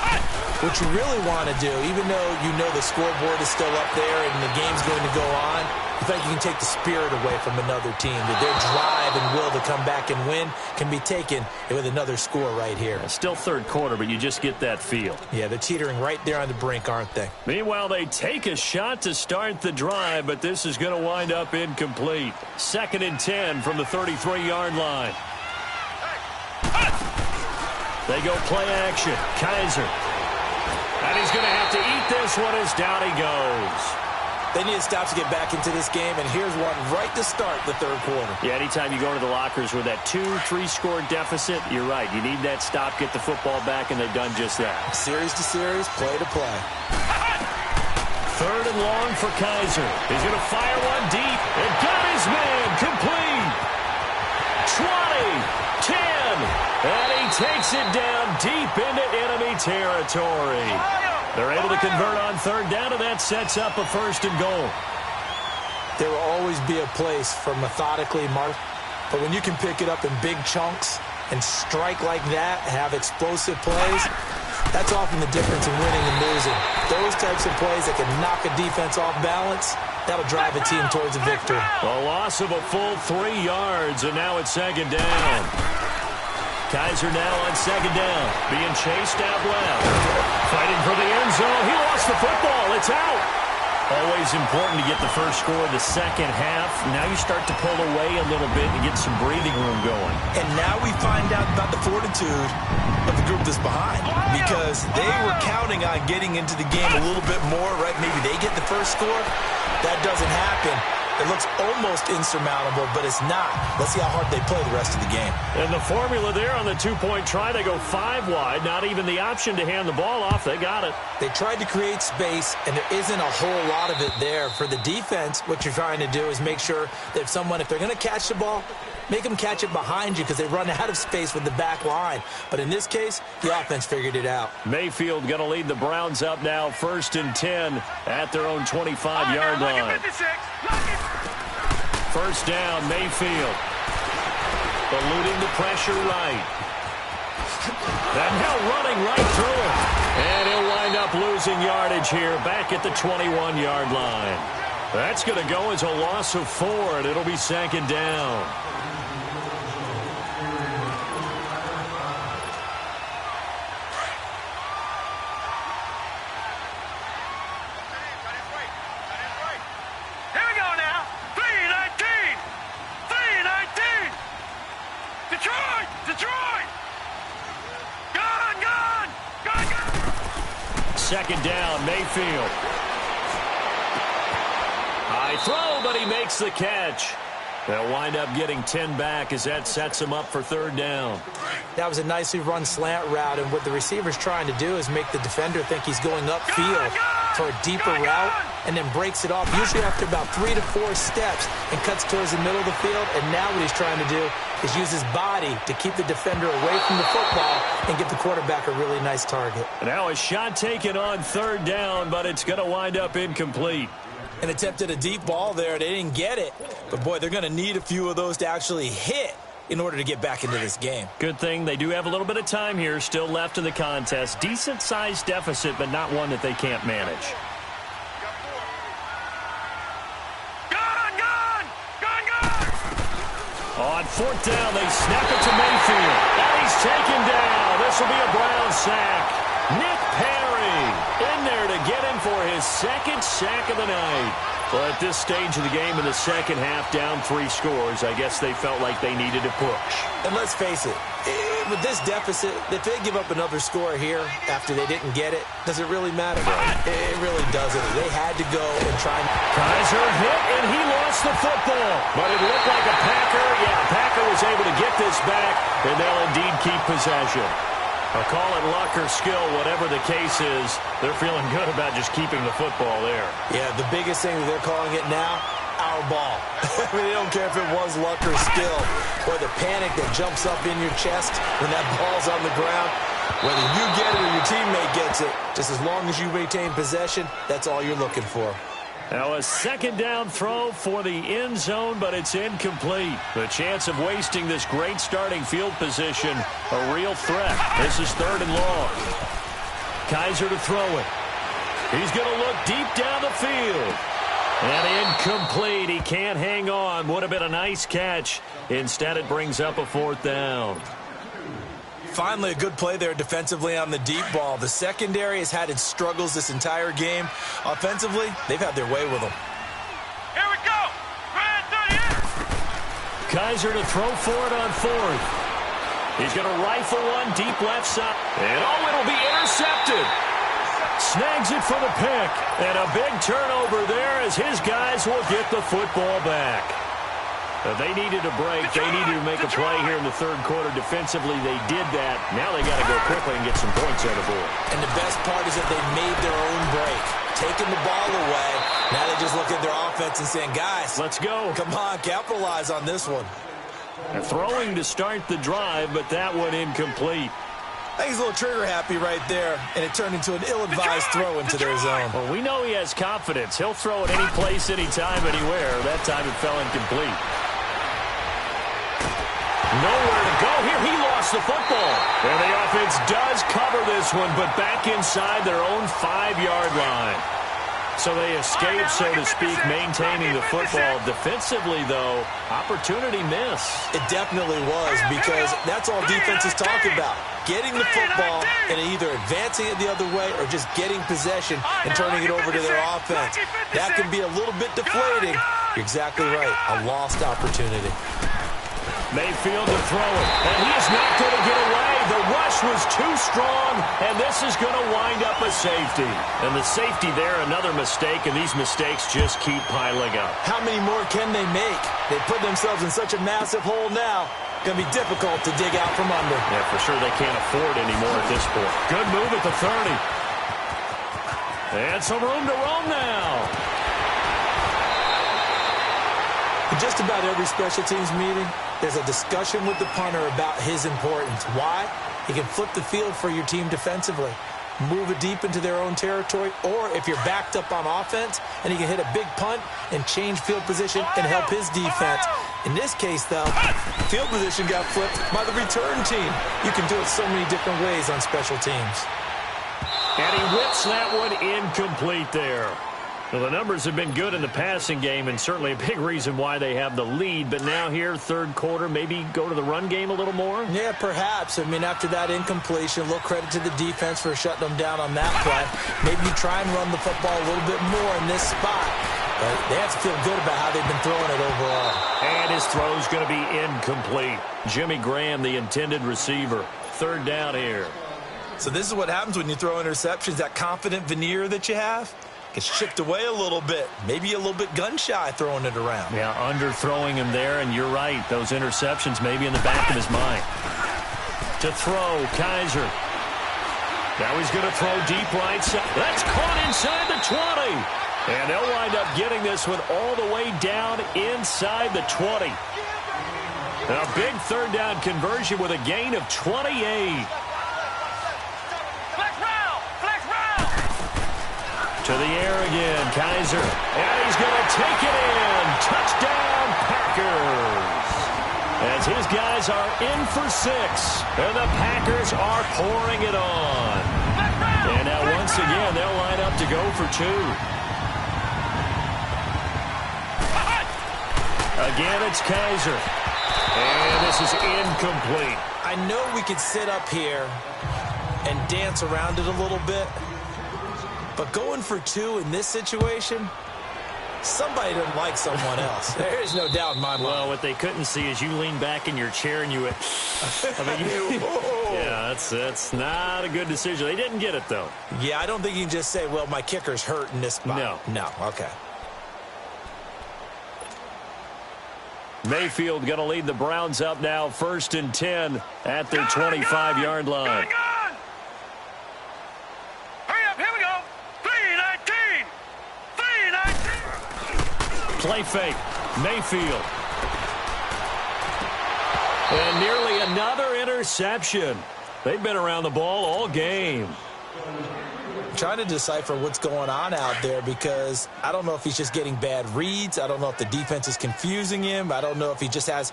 what you really want to do, even though you know the scoreboard is still up there and the game's going to go on, in fact, you can take the spirit away from another team. That their drive and will to come back and win can be taken with another score right here. Still third quarter, but you just get that feel. Yeah, they're teetering right there on the brink, aren't they? Meanwhile, they take a shot to start the drive, but this is going to wind up incomplete. 2nd and 10 from the 33-yard line. They go play action. Kaiser. And he's going to have to eat this one as down he goes. They need to stop to get back into this game, and here's one right to start the third quarter. Yeah, anytime you go into the lockers with that 2-3 score deficit, you're right. You need that stop, get the football back, and they've done just that. Series to series, play to play. 3rd and long for Kaiser. He's going to fire one deep, and got his man complete. 20, 10, and he takes it down deep into enemy territory. They're able to convert on 3rd down, and that sets up a 1st and goal. There will always be a place for methodically mark, but when you can pick it up in big chunks and strike like that, have explosive plays, that's often the difference in winning and losing. Those types of plays that can knock a defense off balance, that'll drive a team towards a victory. A loss of a full 3 yards, and now it's 2nd down. Kaiser now on second down, being chased out left. Fighting for the end zone. He lost the football. It's out. Always important to get the first score of the second half. Now you start to pull away a little bit and get some breathing room going. And now we find out about the fortitude of the group that's behind, because they were counting on getting into the game a little bit more, right? Maybe they get the first score. That doesn't happen. It looks almost insurmountable, but it's not. Let's see how hard they play the rest of the game. And the formula there on the two-point try, they go 5 wide. Not even the option to hand the ball off. They got it. They tried to create space, and there isn't a whole lot of it there. For the defense, what you're trying to do is make sure that if they're going to catch the ball, make them catch it behind you, because they run out of space with the back line. But in this case, the offense figured it out. Mayfield going to lead the Browns up now, 1st and 10 at their own 25-yard line. First down, Mayfield. Eluding the pressure right. And now running right through it. And he'll wind up losing yardage here back at the 21-yard line. That's going to go as a loss of 4, and it'll be 2nd down. Second down, Mayfield. High throw, but he makes the catch. They'll wind up getting 10 back as that sets him up for 3rd down. That was a nicely run slant route, and what the receiver's trying to do is make the defender think he's going upfield for a deeper route, and then breaks it off, usually after about 3 to 4 steps, and cuts towards the middle of the field. And now what he's trying to do is use his body to keep the defender away from the football and give the quarterback a really nice target. Now a shot taken on 3rd down, but it's going to wind up incomplete. An attempt at a deep ball there. They didn't get it. But, boy, they're going to need a few of those to actually hit in order to get back into this game. Good thing they do have a little bit of time here still left in the contest. Decent-sized deficit, but not one that they can't manage. On 4th down, they snap it to Mayfield. And he's taken down. This will be a Brown sack. Nick Perry in there to get him for his 2nd sack of the night. Well, at this stage of the game in the second half, down 3 scores, I guess they felt like they needed to push. And let's face it, with this deficit, if they give up another score here after they didn't get it, does it really matter? It really doesn't. They had to go and try. Kaiser hit, and he lost the football. But it looked like a Packer. Yeah, Packer was able to get this back, and they'll indeed keep possession. I'll call it luck or skill, whatever the case is. They're feeling good about just keeping the football there. Yeah, the biggest thing that they're calling it now, our ball. I mean, they don't care if it was luck or skill, or the panic that jumps up in your chest when that ball's on the ground. Whether you get it or your teammate gets it, just as long as you retain possession, that's all you're looking for. Now a 2nd down throw for the end zone, but it's incomplete. The chance of wasting this great starting field position, a real threat. This is 3rd and long. Kaiser to throw it. He's going to look deep down the field. And incomplete. He can't hang on. Would have been a nice catch. Instead, it brings up a 4th down. Finally, a good play there defensively on the deep ball. The secondary has had its struggles this entire game. Offensively, they've had their way with them. Here we go. Kaiser to throw for it on 4th. He's going to rifle one deep left side. And it'll be intercepted. Snags it for the pick. And a big turnover there as his guys will get the football back. They needed a break. They needed to make a play here in the 3rd quarter. Defensively, they did that. Now they got to go quickly and get some points on the board. And the best part is that they made their own break. Taking the ball away. Now they just look at their offense and saying, guys, let's go. Come on, capitalize on this one. They're throwing to start the drive, but that one incomplete. I think he's a little trigger happy right there, and it turned into an ill-advised throw into their zone. Well, we know he has confidence. He'll throw it any place, anytime, anywhere. That time it fell incomplete. Nowhere to go here. He lost the football. And the offense does cover this one, but back inside their own 5-yard line. So they escape, so to speak, maintaining the football. Defensively, though, opportunity miss. It definitely was, because that's all defense is talking about. Getting the football and either advancing it the other way or just getting possession and turning it over to their offense. That can be a little bit deflating. You're exactly right. A lost opportunity. Mayfield to throw it, and he's not going to get away. The rush was too strong, and this is going to wind up a safety. And the safety there, another mistake, and these mistakes just keep piling up. How many more can they make? They put themselves in such a massive hole now. Going to be difficult to dig out from under. Yeah, for sure they can't afford anymore at this point. Good move at the 30. And some room to roam now. In just about every special teams meeting, there's a discussion with the punter about his importance. Why? He can flip the field for your team defensively, move it deep into their own territory, or if you're backed up on offense, and he can hit a big punt and change field position and help his defense. In this case, though, field position got flipped by the return team. You can do it so many different ways on special teams. And he whips that one incomplete there. Well, the numbers have been good in the passing game, and certainly a big reason why they have the lead. But now here, third quarter, maybe go to the run game a little more? Yeah, perhaps. I mean, after that incompletion, a little credit to the defense for shutting them down on that play. Maybe you try and run the football a little bit more in this spot. But they have to feel good about how they've been throwing it overall. And his throw's going to be incomplete. Jimmy Graham, the intended receiver. Third down here. So this is what happens when you throw interceptions. That confident veneer that you have gets chipped away a little bit. Maybe a little bit gun-shy throwing it around. Yeah, underthrowing him there, and you're right. Those interceptions maybe in the back of his mind. To throw, Kaiser. Now he's going to throw deep right side. That's caught inside the 20. And they'll wind up getting this one all the way down inside the 20. And a big third down conversion with a gain of 28. To the air again, Kaiser. And he's going to take it in. Touchdown, Packers. As his guys are in for 6. And the Packers are pouring it on. And now once again, they'll line up to go for 2. Again, it's Kaiser. And this is incomplete. I know we could sit up here and dance around it a little bit. But going for 2 in this situation, somebody doesn't like someone else. There is no doubt in my mind. Well, what they couldn't see is you lean back in your chair and you went, yeah, that's not a good decision. They didn't get it, though. Yeah, I don't think you can just say, well, my kicker's hurt in this spot. No, okay. Mayfield going to lead the Browns up now, 1st and 10 at their 25-yard line. Play fake. Mayfield. And nearly another interception. They've been around the ball all game. I'm trying to decipher what's going on out there because I don't know if he's just getting bad reads. I don't know if the defense is confusing him. I don't know if he just has,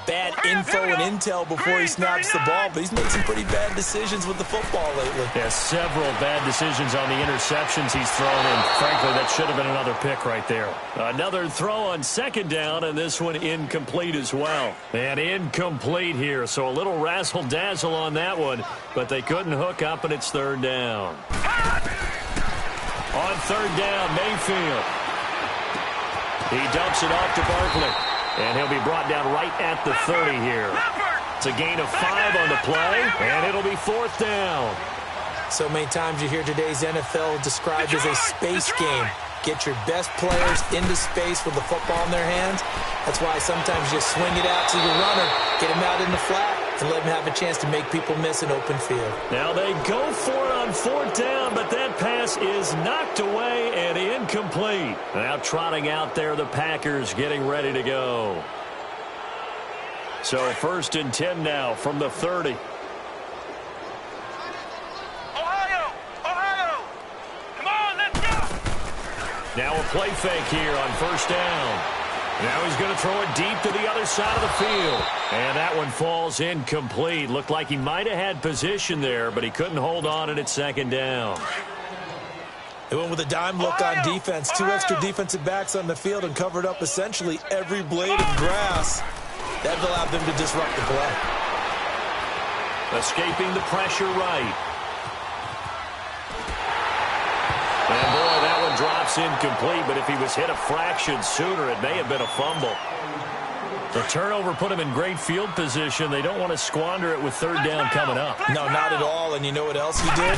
bad info and intel before he snaps the ball. But he's made some pretty bad decisions with the football lately. Yeah, several bad decisions on the interceptions he's thrown in. Frankly, that should have been another pick right there. Another throw on 2nd down, and this one incomplete as well. And incomplete here, so a little razzle-dazzle on that one, but they couldn't hook up, and it's 3rd down. On 3rd down, Mayfield. He dumps it off to Barkley. And he'll be brought down right at the 30 here. It's a gain of 5 on the play, and it'll be 4th down. So many times you hear today's NFL described as a space game. Get your best players into space with the football in their hands. That's why sometimes you swing it out to your runner, get him out in the flat, and let him have a chance to make people miss an open field. Now they go for it on 4th down, but that pass is knocked away and incomplete. Now trotting out there, the Packers getting ready to go. So 1st and 10 now from the 30. Now a play fake here on 1st down. Now he's going to throw it deep to the other side of the field. And that one falls incomplete. Looked like he might have had position there, but he couldn't hold on, and it's 2nd down. They went with a dime look on defense. 2 extra defensive backs on the field and covered up essentially every blade of grass. That allowed them to disrupt the play. Escaping the pressure right. And boy, that one drops incomplete, but if he was hit a fraction sooner, it may have been a fumble. The turnover put him in great field position. They don't want to squander it with third down coming up. No, not at all. And you know what else he did?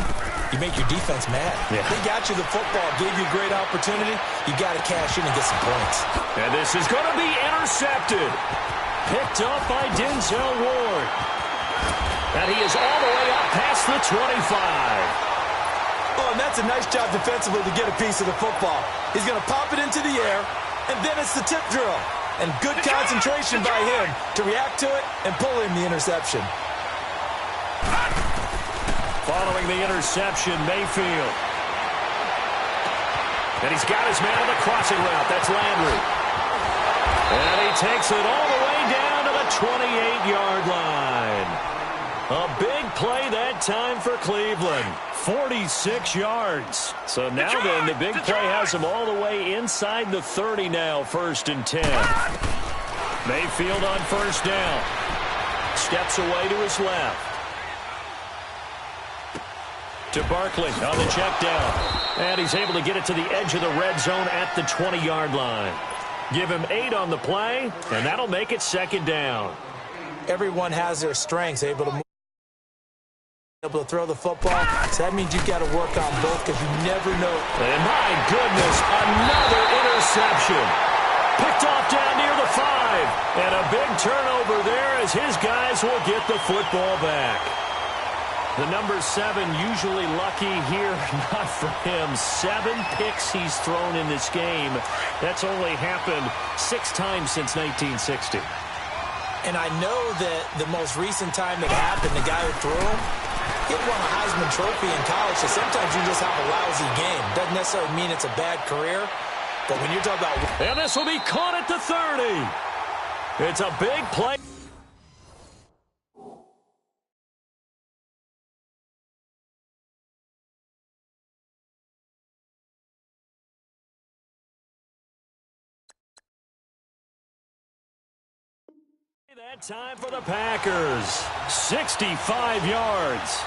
You make your defense mad. Yeah. They got you the football, gave you a great opportunity. You got to cash in and get some points. And this is going to be intercepted. Picked up by Denzel Ward. And he is all the way up past the 25. Oh, and that's a nice job defensively to get a piece of the football. He's going to pop it into the air, and then it's the tip drill. And good concentration by him to react to it and pull in the interception. Following the interception, Mayfield. And he's got his man on the crossing route. That's Landry. And he takes it all the way down to the 28-yard line. A big play that time for Cleveland. 46 yards. So now then, the big play has him all the way inside the 30 now, 1st and 10. Mayfield on first down. Steps away to his left. To Barkley on the check down. And he's able to get it to the edge of the red zone at the 20-yard line. Give him 8 on the play, and that'll make it 2nd down. Everyone has their strengths, able to throw the football. So that means you've got to work on both because you never know. And my goodness, another interception. Picked off down near the 5. And a big turnover there as his guys will get the football back. The number 7 usually lucky here, not for him. 7 picks he's thrown in this game. That's only happened 6 times since 1960. And I know that the most recent time it happened, the guy who threw him, he won a Heisman Trophy in college, so sometimes you just have a lousy game. Doesn't necessarily mean it's a bad career, but when you're talking about... And this will be caught at the 30. It's a big play. That time for the Packers. 65 yards.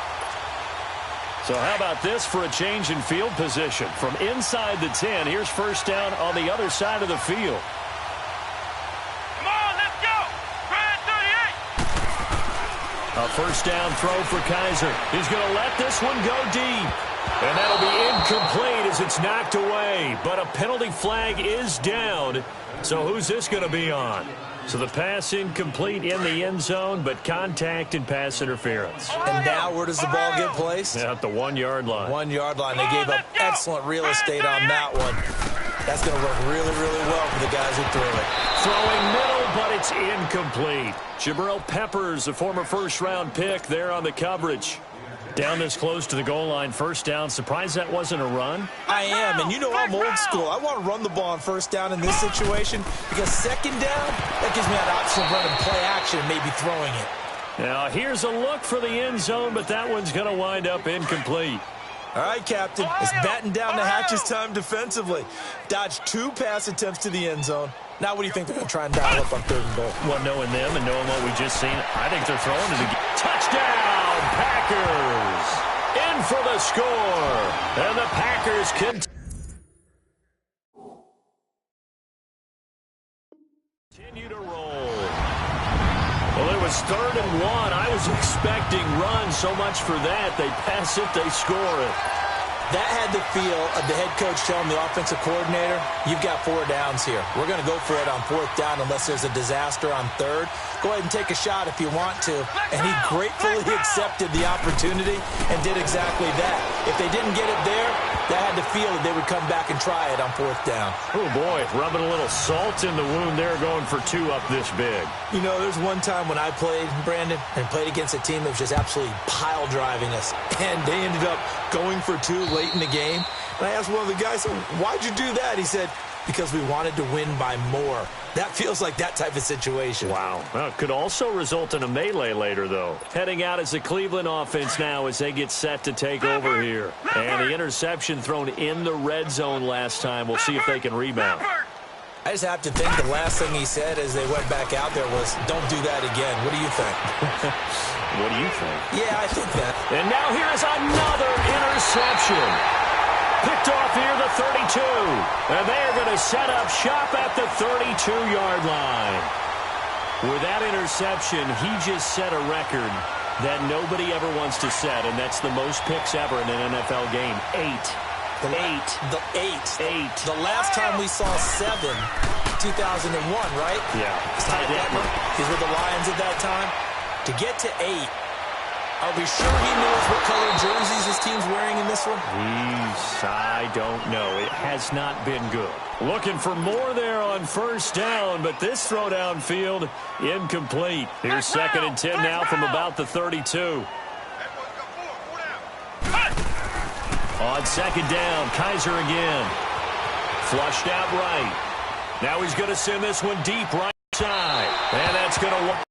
So how about this for a change in field position? From inside the 10, here's first down on the other side of the field. Come on, let's go. Brad 38. A first down throw for Kaiser. He's going to let this one go deep. And that'll be incomplete as it's knocked away. But a penalty flag is down. So who's this going to be on? So the pass incomplete in the end zone, but contact and pass interference. And now where does the ball get placed? At the 1-yard line. 1-yard line. They gave up excellent real estate on that one. That's going to work really, really well for the guys who threw it. Throwing middle, but it's incomplete. Jabril Peppers, a former first-round pick, there on the coverage. Down this close to the goal line, first down. Surprised that wasn't a run? I am, and you know I'm old school. I want to run the ball on first down in this situation because second down, that gives me that option of running play action and maybe throwing it. Now, here's a look for the end zone, but that one's going to wind up incomplete. All right, Captain, it's batten down the hatches time defensively. Dodged 2 pass attempts to the end zone. Now what do you think they're going to try and dial up on 3rd and goal? Well, knowing them and knowing what we just seen, I think they're throwing it again. Touchdown, Packers! In for the score. And the Packers continue to roll. Well, it was 3rd and 1. I was expecting runs. So much for that. They pass it, they score it. That had the feel of the head coach telling the offensive coordinator, you've got 4 downs here. We're going to go for it on 4th down unless there's a disaster on 3rd. Go ahead and take a shot if you want to. And he gratefully accepted the opportunity and did exactly that. If they didn't get it there, that had the feel that they would come back and try it on 4th down. Oh, boy, rubbing a little salt in the wound there, going for 2 up this big. You know, there's one time when I played, Brandon, and played against a team that was just absolutely pile driving us. And they ended up going for 2 late in the game. And I asked one of the guys, why'd you do that? He said, because we wanted to win by more. That feels like that type of situation. Wow. Well, it could also result in a melee later, though. Heading out is the Cleveland offense now as they get set to take over here. And the interception thrown in the red zone last time. We'll see if they can rebound. I just have to think the last thing he said as they went back out there was, don't do that again. What do you think? What do you think? Yeah, I think that. And now here is another interception. Picked off here the 32. And they're going to set up shop at the 32-yard line. With that interception, he just set a record that nobody ever wants to set, and that's the most picks ever in an NFL game. 8. The last time we saw 7, 2001, right? Yeah. He's with the Lions at that time. To get to 8, are we sure he knows what color jerseys his team's wearing in this one? I don't know. It has not been good. Looking for more there on first down, but this throw downfield, incomplete. Here's 2nd and 10 now from about the 32. On 2nd down, Kaiser again. Flushed out right. Now he's going to send this one deep right side. And that's going to work.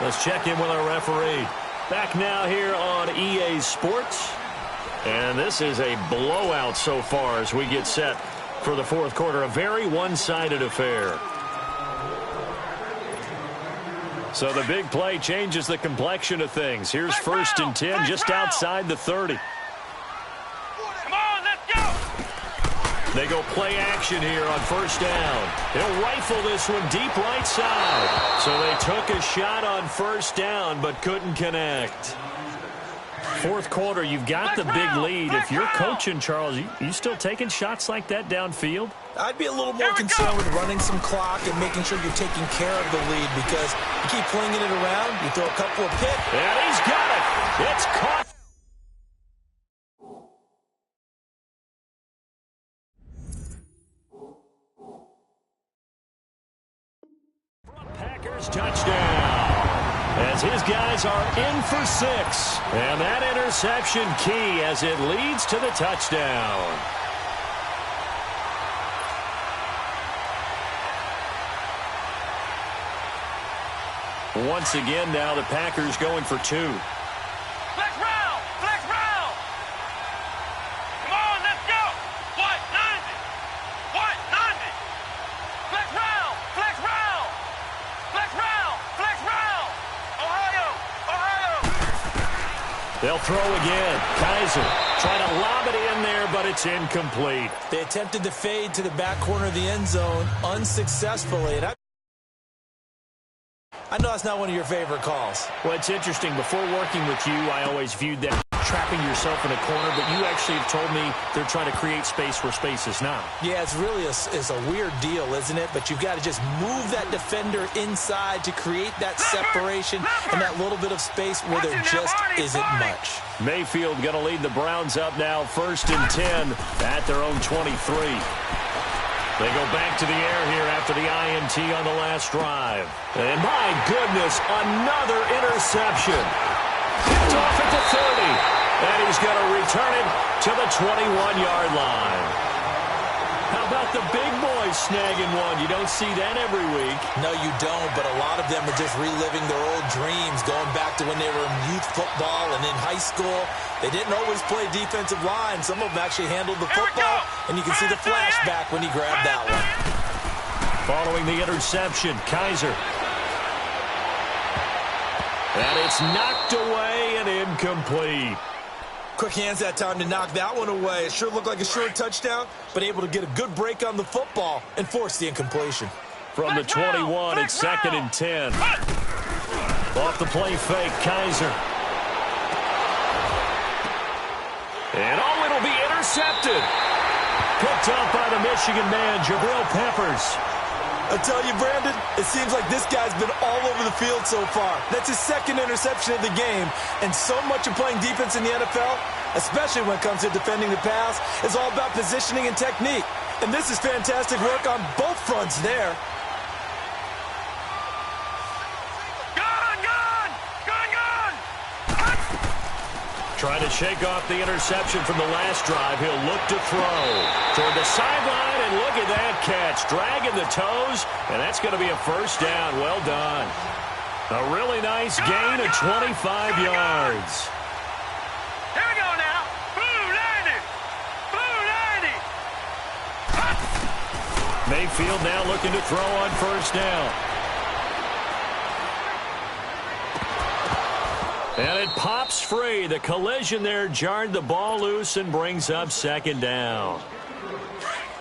Let's check in with our referee. Back now here on EA Sports. And this is a blowout so far as we get set for the fourth quarter. A very one-sided affair. So the big play changes the complexion of things. Here's 1st and 10 just outside the 30. They go play action here on first down. They'll rifle this one deep right side. So they took a shot on first down but couldn't connect. Fourth quarter, you've got the big lead. If you're coaching, Charles, you still taking shots like that downfield? I'd be a little more concerned with running some clock and making sure you're taking care of the lead, because you keep flinging it around, you throw a couple of picks. And he's got it. It's caught. Packers touchdown. As his guys are in for 6. And that interception key as it leads to the touchdown. Once again now the Packers going for 2. Flex round! Flex round! Come on, let's go! What? 90! What? 90! Flex round! Flex round! Flex round! Flex round! Ohio! Ohio! They'll throw again. Kaiser trying to lob it in there, but it's incomplete. They attempted to fade to the back corner of the end zone unsuccessfully. And I know that's not one of your favorite calls. Well, it's interesting. Before working with you, I always viewed that trapping yourself in a corner, but you actually have told me they're trying to create space where space is not. Yeah, it's really a weird deal, isn't it? But you've got to just move that defender inside to create that separation and that little bit of space where there just isn't much. Mayfield going to lead the Browns up now, 1st and 10 at their own 23. They go back to the air here after the INT on the last drive. And my goodness, another interception. Picked off at the 30. And he's going to return it to the 21-yard line. How about the big boys snagging one? You don't see that every week. No, you don't, but a lot of them are just reliving their old dreams, going back to when they were in youth football and in high school. They didn't always play defensive line. Some of them actually handled the football, and you can see the flashback when he grabbed that one. Following the interception, Kaiser. And it's knocked away and incomplete. Quick hands that time to knock that one away. It sure looked like a short touchdown, but able to get a good break on the football and force the incompletion. From the 21, it's 2nd and 10. Off the play fake, Kaiser. And it'll be intercepted. Picked up by the Michigan man, Jabril Peppers. I tell you, Brandon, it seems like this guy's been all over the field so far. That's his 2nd interception of the game. And so much of playing defense in the NFL, especially when it comes to defending the pass, is all about positioning and technique. And this is fantastic work on both fronts there. Trying to shake off the interception from the last drive. He'll look to throw toward the sideline, and look at that catch. Dragging the toes, and that's going to be a first down. Well done. A really nice gain of 25 yards. Here we go now. Blue 90. Blue 90. Mayfield now looking to throw on first down. And it pops free. The collision there jarred the ball loose and brings up second down.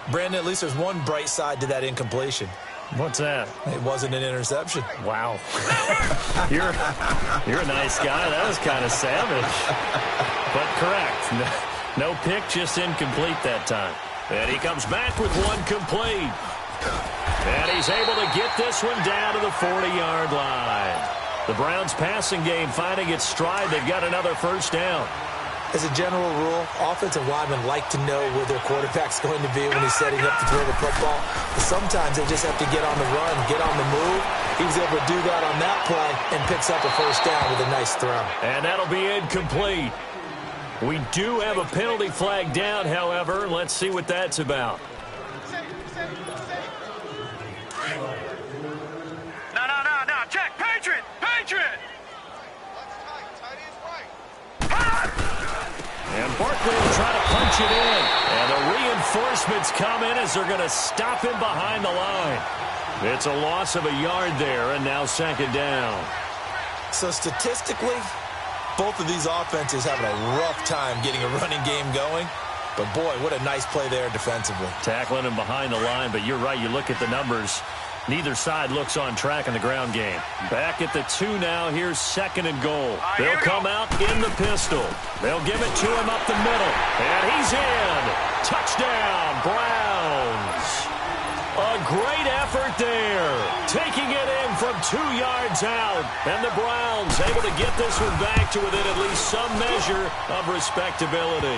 Brandon, at least there's one bright side to that incompletion. What's that? It wasn't an interception. Wow. You're a nice guy. That was kind of savage. But correct. No pick, just incomplete that time. And he comes back with one complete. And he's able to get this one down to the 40-yard line. The Browns' passing game finding its stride. They've got another first down. As a general rule, offensive linemen like to know where their quarterback's going to be when he's setting up to throw the football. But sometimes they just have to get on the run, get on the move. He was able to do that on that play and picks up a first down with a nice throw. And that'll be incomplete. We do have a penalty flag down, however. Let's see what that's about. No. Check. Patriot. And Barkley will try to punch it in. And the reinforcements come in as they're going to stop him behind the line. It's a loss of a yard there, and now second down. So statistically, both of these offenses having a rough time getting a running game going. But, boy, what a nice play there defensively. Tackling him behind the line, but you're right. You look at the numbers. Neither side looks on track in the ground game. Back at the 2 now. Here's second and goal. They'll come out in the pistol. They'll give it to him up the middle. And he's in. Touchdown, Browns. A great effort there. Taking it in from 2 yards out. And the Browns able to get this one back to within at least some measure of respectability.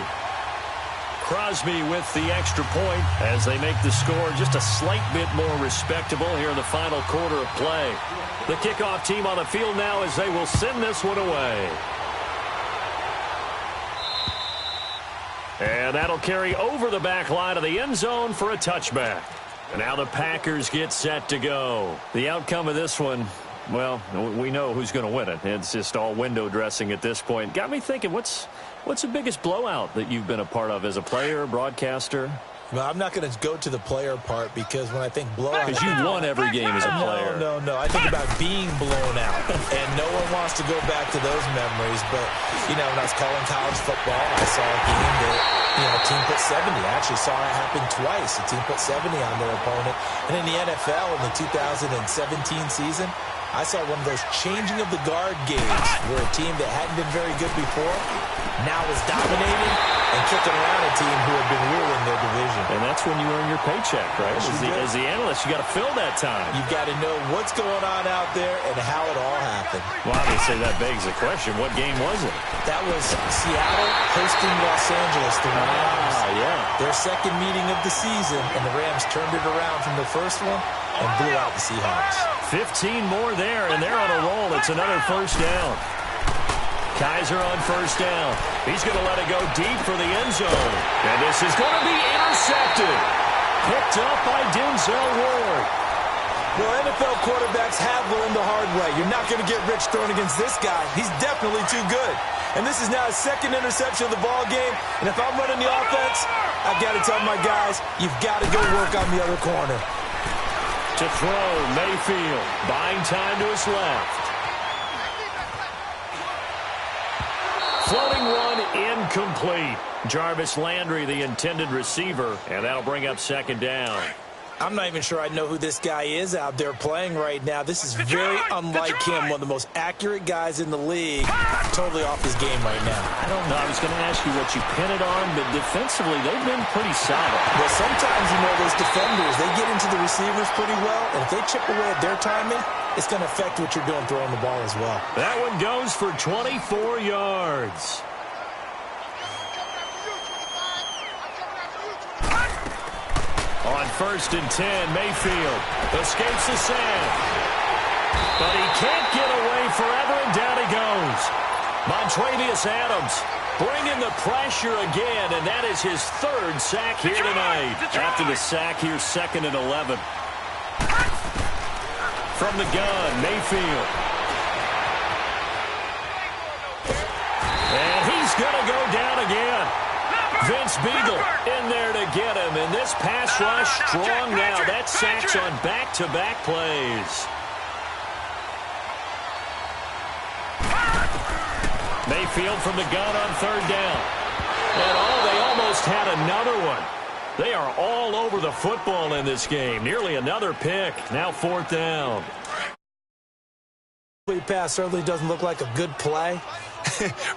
Crosby with the extra point as they make the score just a slight bit more respectable here in the final quarter of play. The kickoff team on the field now as they will send this one away. And that'll carry over the back line of the end zone for a touchback. And now the Packers get set to go. The outcome of this one, well, we know who's going to win it. It's just all window dressing at this point. Got me thinking, what's the biggest blowout that you've been a part of as a player, broadcaster? Well, I'm not going to go to the player part because when I think blowout... Because you won every game as a player. No. I think about being blown out. And no one wants to go back to those memories. But, when I was calling college football, I saw a game that, a team put 70. I actually saw it happen twice. A team put 70 on their opponent. And in the NFL in the 2017 season, I saw one of those changing of the guard games where a team that hadn't been very good before now is dominating and kicking around a team who had been ruling their division. And that's when you earn your paycheck, right? As the analyst, you got to fill that time. You've got to know what's going on out there and how it all happened. Well, obviously that begs the question, what game was it? That was Seattle hosting Los Angeles, the Rams. Yeah. Their second meeting of the season, and the Rams turned it around from the first one and blew out the Seahawks. 15 more there, and they're on a roll. It's another first down. Kaiser on first down. He's going to let it go deep for the end zone. And this is going to be intercepted. Picked up by Denzel Ward. Well, NFL quarterbacks have learned the hard way. You're not going to get rich throwing against this guy. He's definitely too good. And this is now his second interception of the ball game. And if I'm running the offense, I've got to tell my guys, you've got to go work on the other corner. To throw, Mayfield. Buying time to his left. Floating one, incomplete. Jarvis Landry, the intended receiver, and that'll bring up second down. I'm not even sure I know who this guy is out there playing right now. This is very unlike him, one of the most accurate guys in the league. Totally off his game right now. I don't know. I was going to ask you what you pin it on, but defensively, they've been pretty solid. Well, sometimes, those defenders, they get into the receivers pretty well, and if they chip away at their timing, it's going to affect what you're doing throwing the ball as well. That one goes for 24 yards. On 1st and 10, Mayfield escapes the sack. But he can't get away forever, and down he goes. Montravius Adams bringing the pressure again, and that is his third sack here tonight. After the sack here, 2nd and 11. From the gun, Mayfield. And he's going to go down again. Vince Beagle in there to get him, and this pass rush strong now. That sacks on back-to-back plays. Mayfield from the gun on 3rd down. And they almost had another one. They are all over the football in this game. Nearly another pick. Now 4th down. Pass certainly doesn't look like a good play.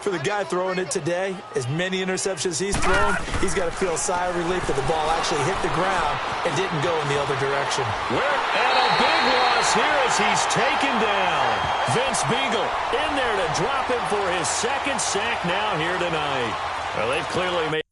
For the guy throwing it today, as many interceptions he's thrown, he's got to feel a sigh of relief that the ball actually hit the ground and didn't go in the other direction. And a big loss here as he's taken down. Vince Beagle in there to drop him for his 2nd sack now here tonight. Well, they've clearly made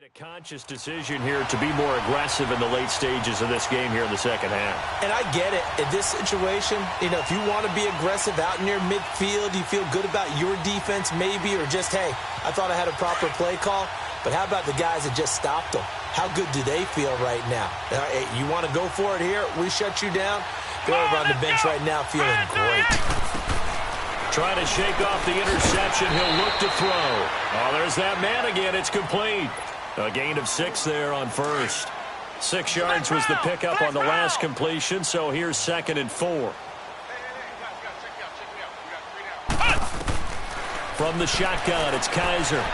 a conscious decision here to be more aggressive in the late stages of this game here in the 2nd half. And I get it. In this situation, if you want to be aggressive out near midfield, you feel good about your defense maybe, or just, hey, I thought I had a proper play call. But how about the guys that just stopped them? How good do they feel right now? Hey, you want to go for it here? We shut you down? They're over on the bench right now feeling great. Trying to shake off the interception. He'll look to throw. Oh, there's that man again. It's complete. A gain of 6 there on 1st. 6 yards was the pickup on the last completion, so here's 2nd and 4. From the shotgun, it's Kaiser.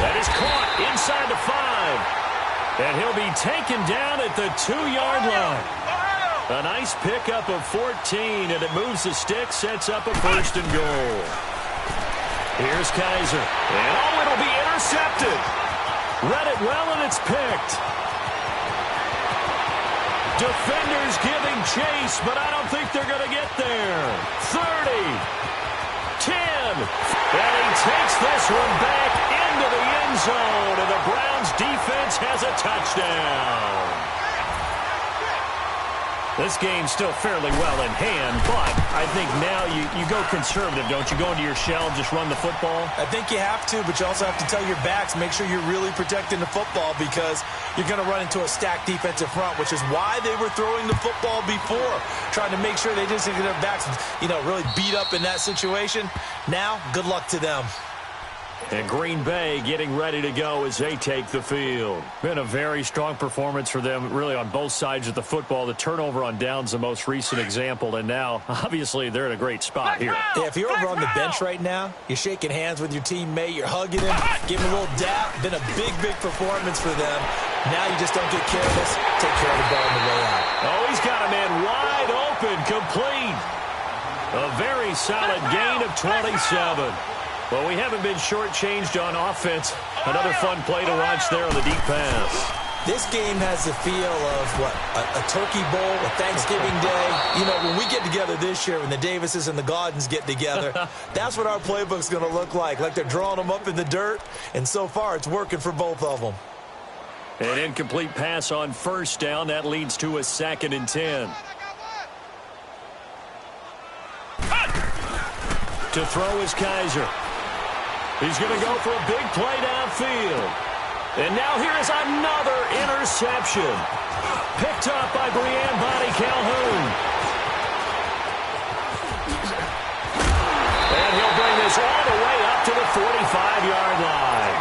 That is caught inside the 5. And he'll be taken down at the 2-yard line. A nice pickup of 14, and it moves the stick, sets up a 1st and goal. Here's Kaiser. And it'll be intercepted. Read it well, and it's picked. Defenders giving chase, but I don't think they're going to get there. 30. 10. And he takes this one back into the end zone, and the Browns defense has a touchdown. This game's still fairly well in hand, but I think now you go conservative, don't you? Go into your shell, just run the football? I think you have to, but you also have to tell your backs, make sure you're really protecting the football because you're going to run into a stacked defensive front, which is why they were throwing the football before, trying to make sure they didn't get their backs, really beat up in that situation. Now, good luck to them. And Green Bay getting ready to go as they take the field. Been a very strong performance for them, really, on both sides of the football. The turnover on downs, the most recent example, and now, obviously, they're in a great spot here. Yeah, if you're over on the bench right now, you're shaking hands with your teammate, you're hugging him, giving him a little dap. Been a big, big performance for them. Now you just don't get careless. Take care of the ball on the way out. Oh, he's got a man wide open, complete. A very solid gain of 27. Well, we haven't been shortchanged on offense. Another fun play to watch there on the deep pass. This game has the feel of, a turkey bowl, a Thanksgiving day. When we get together this year, when the Davises and the Gaudens get together, that's what our playbook's going to look like they're drawing them up in the dirt, and so far it's working for both of them. An incomplete pass on 1st down. That leads to a 2nd and 10. To throw is Kaiser. He's going to go for a big play downfield. And now here is another interception. Picked up by Brianne Bonnie Calhoun. And he'll bring this all the way up to the 45-yard line.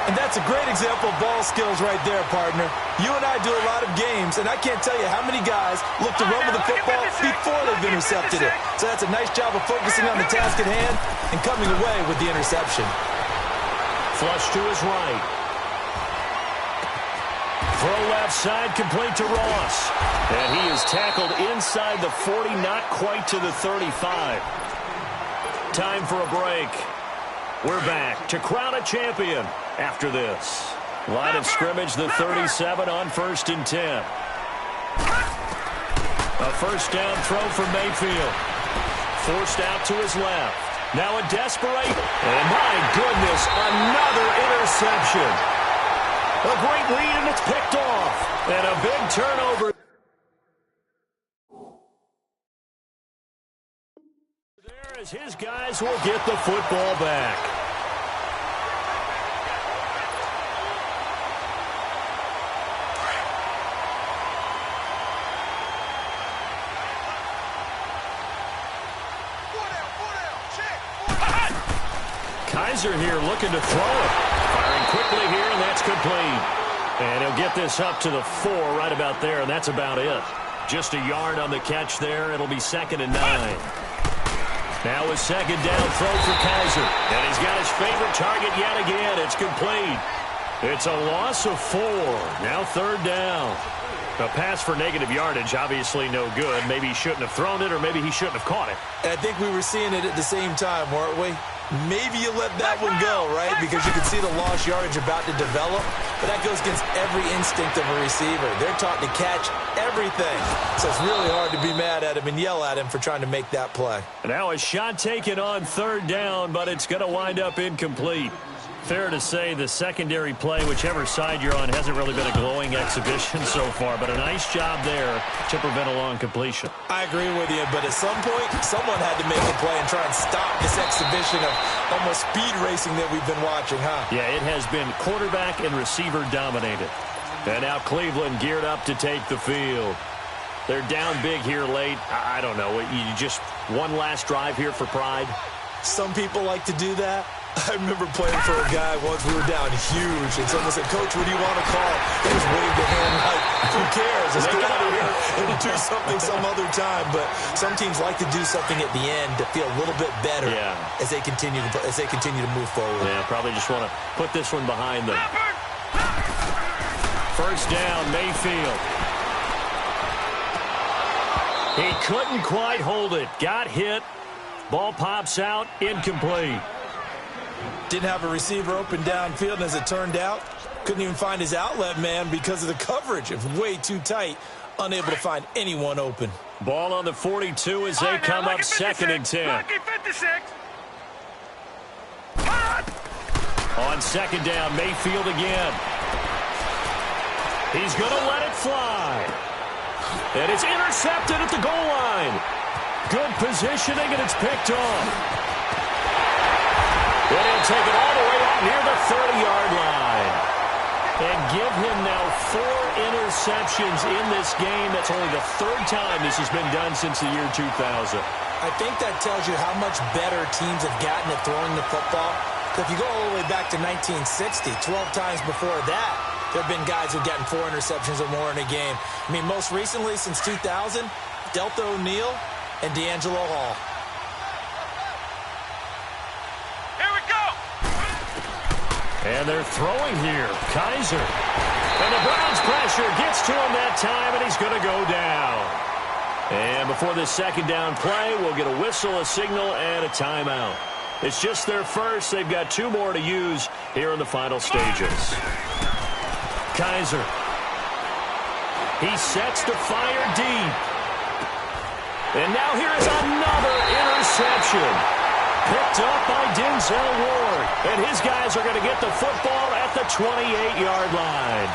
And that's a great example of ball skills right there, partner. You and I do a lot of games, and I can't tell you how many guys look to run with the football before they've intercepted it. So that's a nice job of focusing on the task at hand and coming away with the interception. Flush to his right. Throw left side, complete to Ross. And he is tackled inside the 40, not quite to the 35. Time for a break. We're back to crown a champion after this. Line of scrimmage, the 37 on 1st and 10. A 1st down throw from Mayfield. Forced out to his left. Now a desperate, and my goodness, another interception. A great lead, and it's picked off. And a big turnover. There as his guys will get the football back. Kaiser here looking to throw it. Firing quickly here, and that's complete. And he'll get this up to the 4 right about there, and that's about it. Just a yard on the catch there. It'll be 2nd and 9. Now a 2nd down throw for Kaiser. And he's got his favorite target yet again. It's complete. It's a loss of 4. Now 3rd down. A pass for negative yardage, obviously no good. Maybe he shouldn't have thrown it, or maybe he shouldn't have caught it. And I think we were seeing it at the same time, weren't we? Maybe you let that one go, right? Because you can see the lost yardage about to develop. But that goes against every instinct of a receiver. They're taught to catch everything. So it's really hard to be mad at him and yell at him for trying to make that play. Now a shot taken on 3rd down, but it's going to wind up incomplete. Fair to say the secondary play, whichever side you're on, hasn't really been a glowing exhibition so far, but a nice job there to prevent a long completion. I agree with you, but at some point, someone had to make a play and try and stop this exhibition of almost speed racing that we've been watching, huh? Yeah, it has been quarterback and receiver dominated. And now Cleveland geared up to take the field. They're down big here late. I don't know. You just one last drive here for pride? Some people like to do that. I remember playing for a guy once. We were down huge, and someone said, "Coach, what do you want to call?" He just waved a hand like, "Who cares? Let's get out of here and do something some other time." But some teams like to do something at the end to feel a little bit better as they continue to move forward. Yeah, probably just want to put this one behind them. 1st down, Mayfield. He couldn't quite hold it. Got hit. Ball pops out. Incomplete. Didn't have a receiver open downfield, and as it turned out, couldn't even find his outlet man because of the coverage. It was way too tight, unable to find anyone open. Ball on the 42 as they come up 2nd and 10. On 2nd down, Mayfield again. He's going to let it fly. And it's intercepted at the goal line. Good positioning, and it's picked off. And he'll take it all the way out near the 30-yard line. And give him now 4 interceptions in this game. That's only the 3rd time this has been done since the year 2000. I think that tells you how much better teams have gotten at throwing the football. If you go all the way back to 1960, 12 times before that, there have been guys who've gotten 4 interceptions or more in a game. I mean, most recently, since 2000, Delta O'Neal and D'Angelo Hall. And they're throwing here. Kaiser. And the Browns pressure gets to him that time, and he's going to go down. And before this 2nd down play, we'll get a whistle, a signal, and a timeout. It's just their first. They've got 2 more to use here in the final stages. Kaiser. He sets to fire deep. And now here is another interception. Picked up by Denzel Ward. And his guys are going to get the football at the 28-yard line.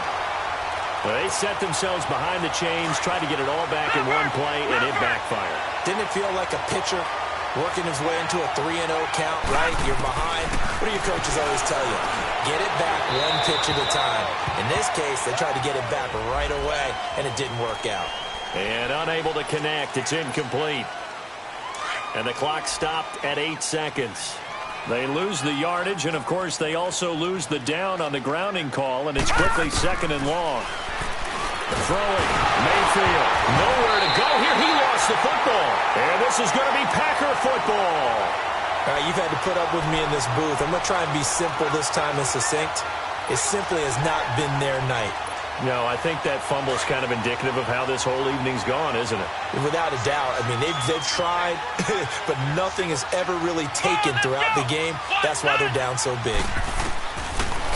Well, they set themselves behind the chains, tried to get it all back in one play, and it backfired. Didn't it feel like a pitcher working his way into a 3-0 count, right? You're behind. What do your coaches always tell you? Get it back one pitch at a time. In this case, they tried to get it back right away, and it didn't work out. And unable to connect. It's incomplete. And the clock stopped at 8 seconds. They lose the yardage, and, of course, they also lose the down on the grounding call, and it's quickly 2nd and long. Throwing. Mayfield. Nowhere to go here. He lost the football. And this is going to be Packer football. All right, you've had to put up with me in this booth. I'm going to try and be simple this time and succinct. It simply has not been their night. No, I think that fumble's kind of indicative of how this whole evening's gone, isn't it? Without a doubt. I mean, they've tried, but nothing has ever really taken throughout the game. That's why they're down so big.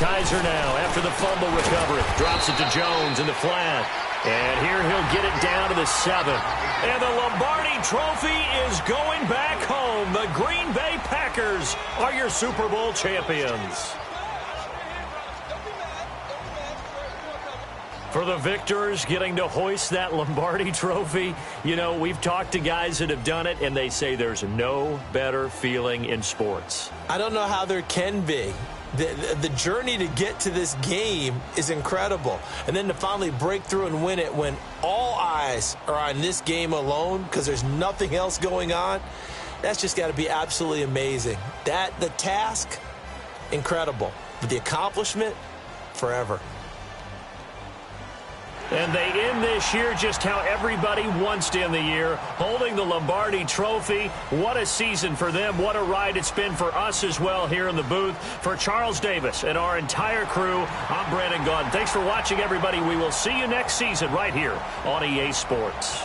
Kaiser now, after the fumble recovery, drops it to Jones in the flat. And here he'll get it down to the 7. And the Lombardi Trophy is going back home. The Green Bay Packers are your Super Bowl champions. For the victors getting to hoist that Lombardi trophy, you know, we've talked to guys that have done it, and they say there's no better feeling in sports. I don't know how there can be. The journey to get to this game is incredible. And then to finally break through and win it when all eyes are on this game alone because there's nothing else going on, that's just got to be absolutely amazing. The task, incredible. But the accomplishment, forever. And they end this year just how everybody wants to end the year, holding the Lombardi trophy. What a season for them. What a ride it's been for us as well here in the booth. For Charles Davis and our entire crew, I'm Brandon Gaudin. Thanks for watching, everybody. We will see you next season right here on EA Sports.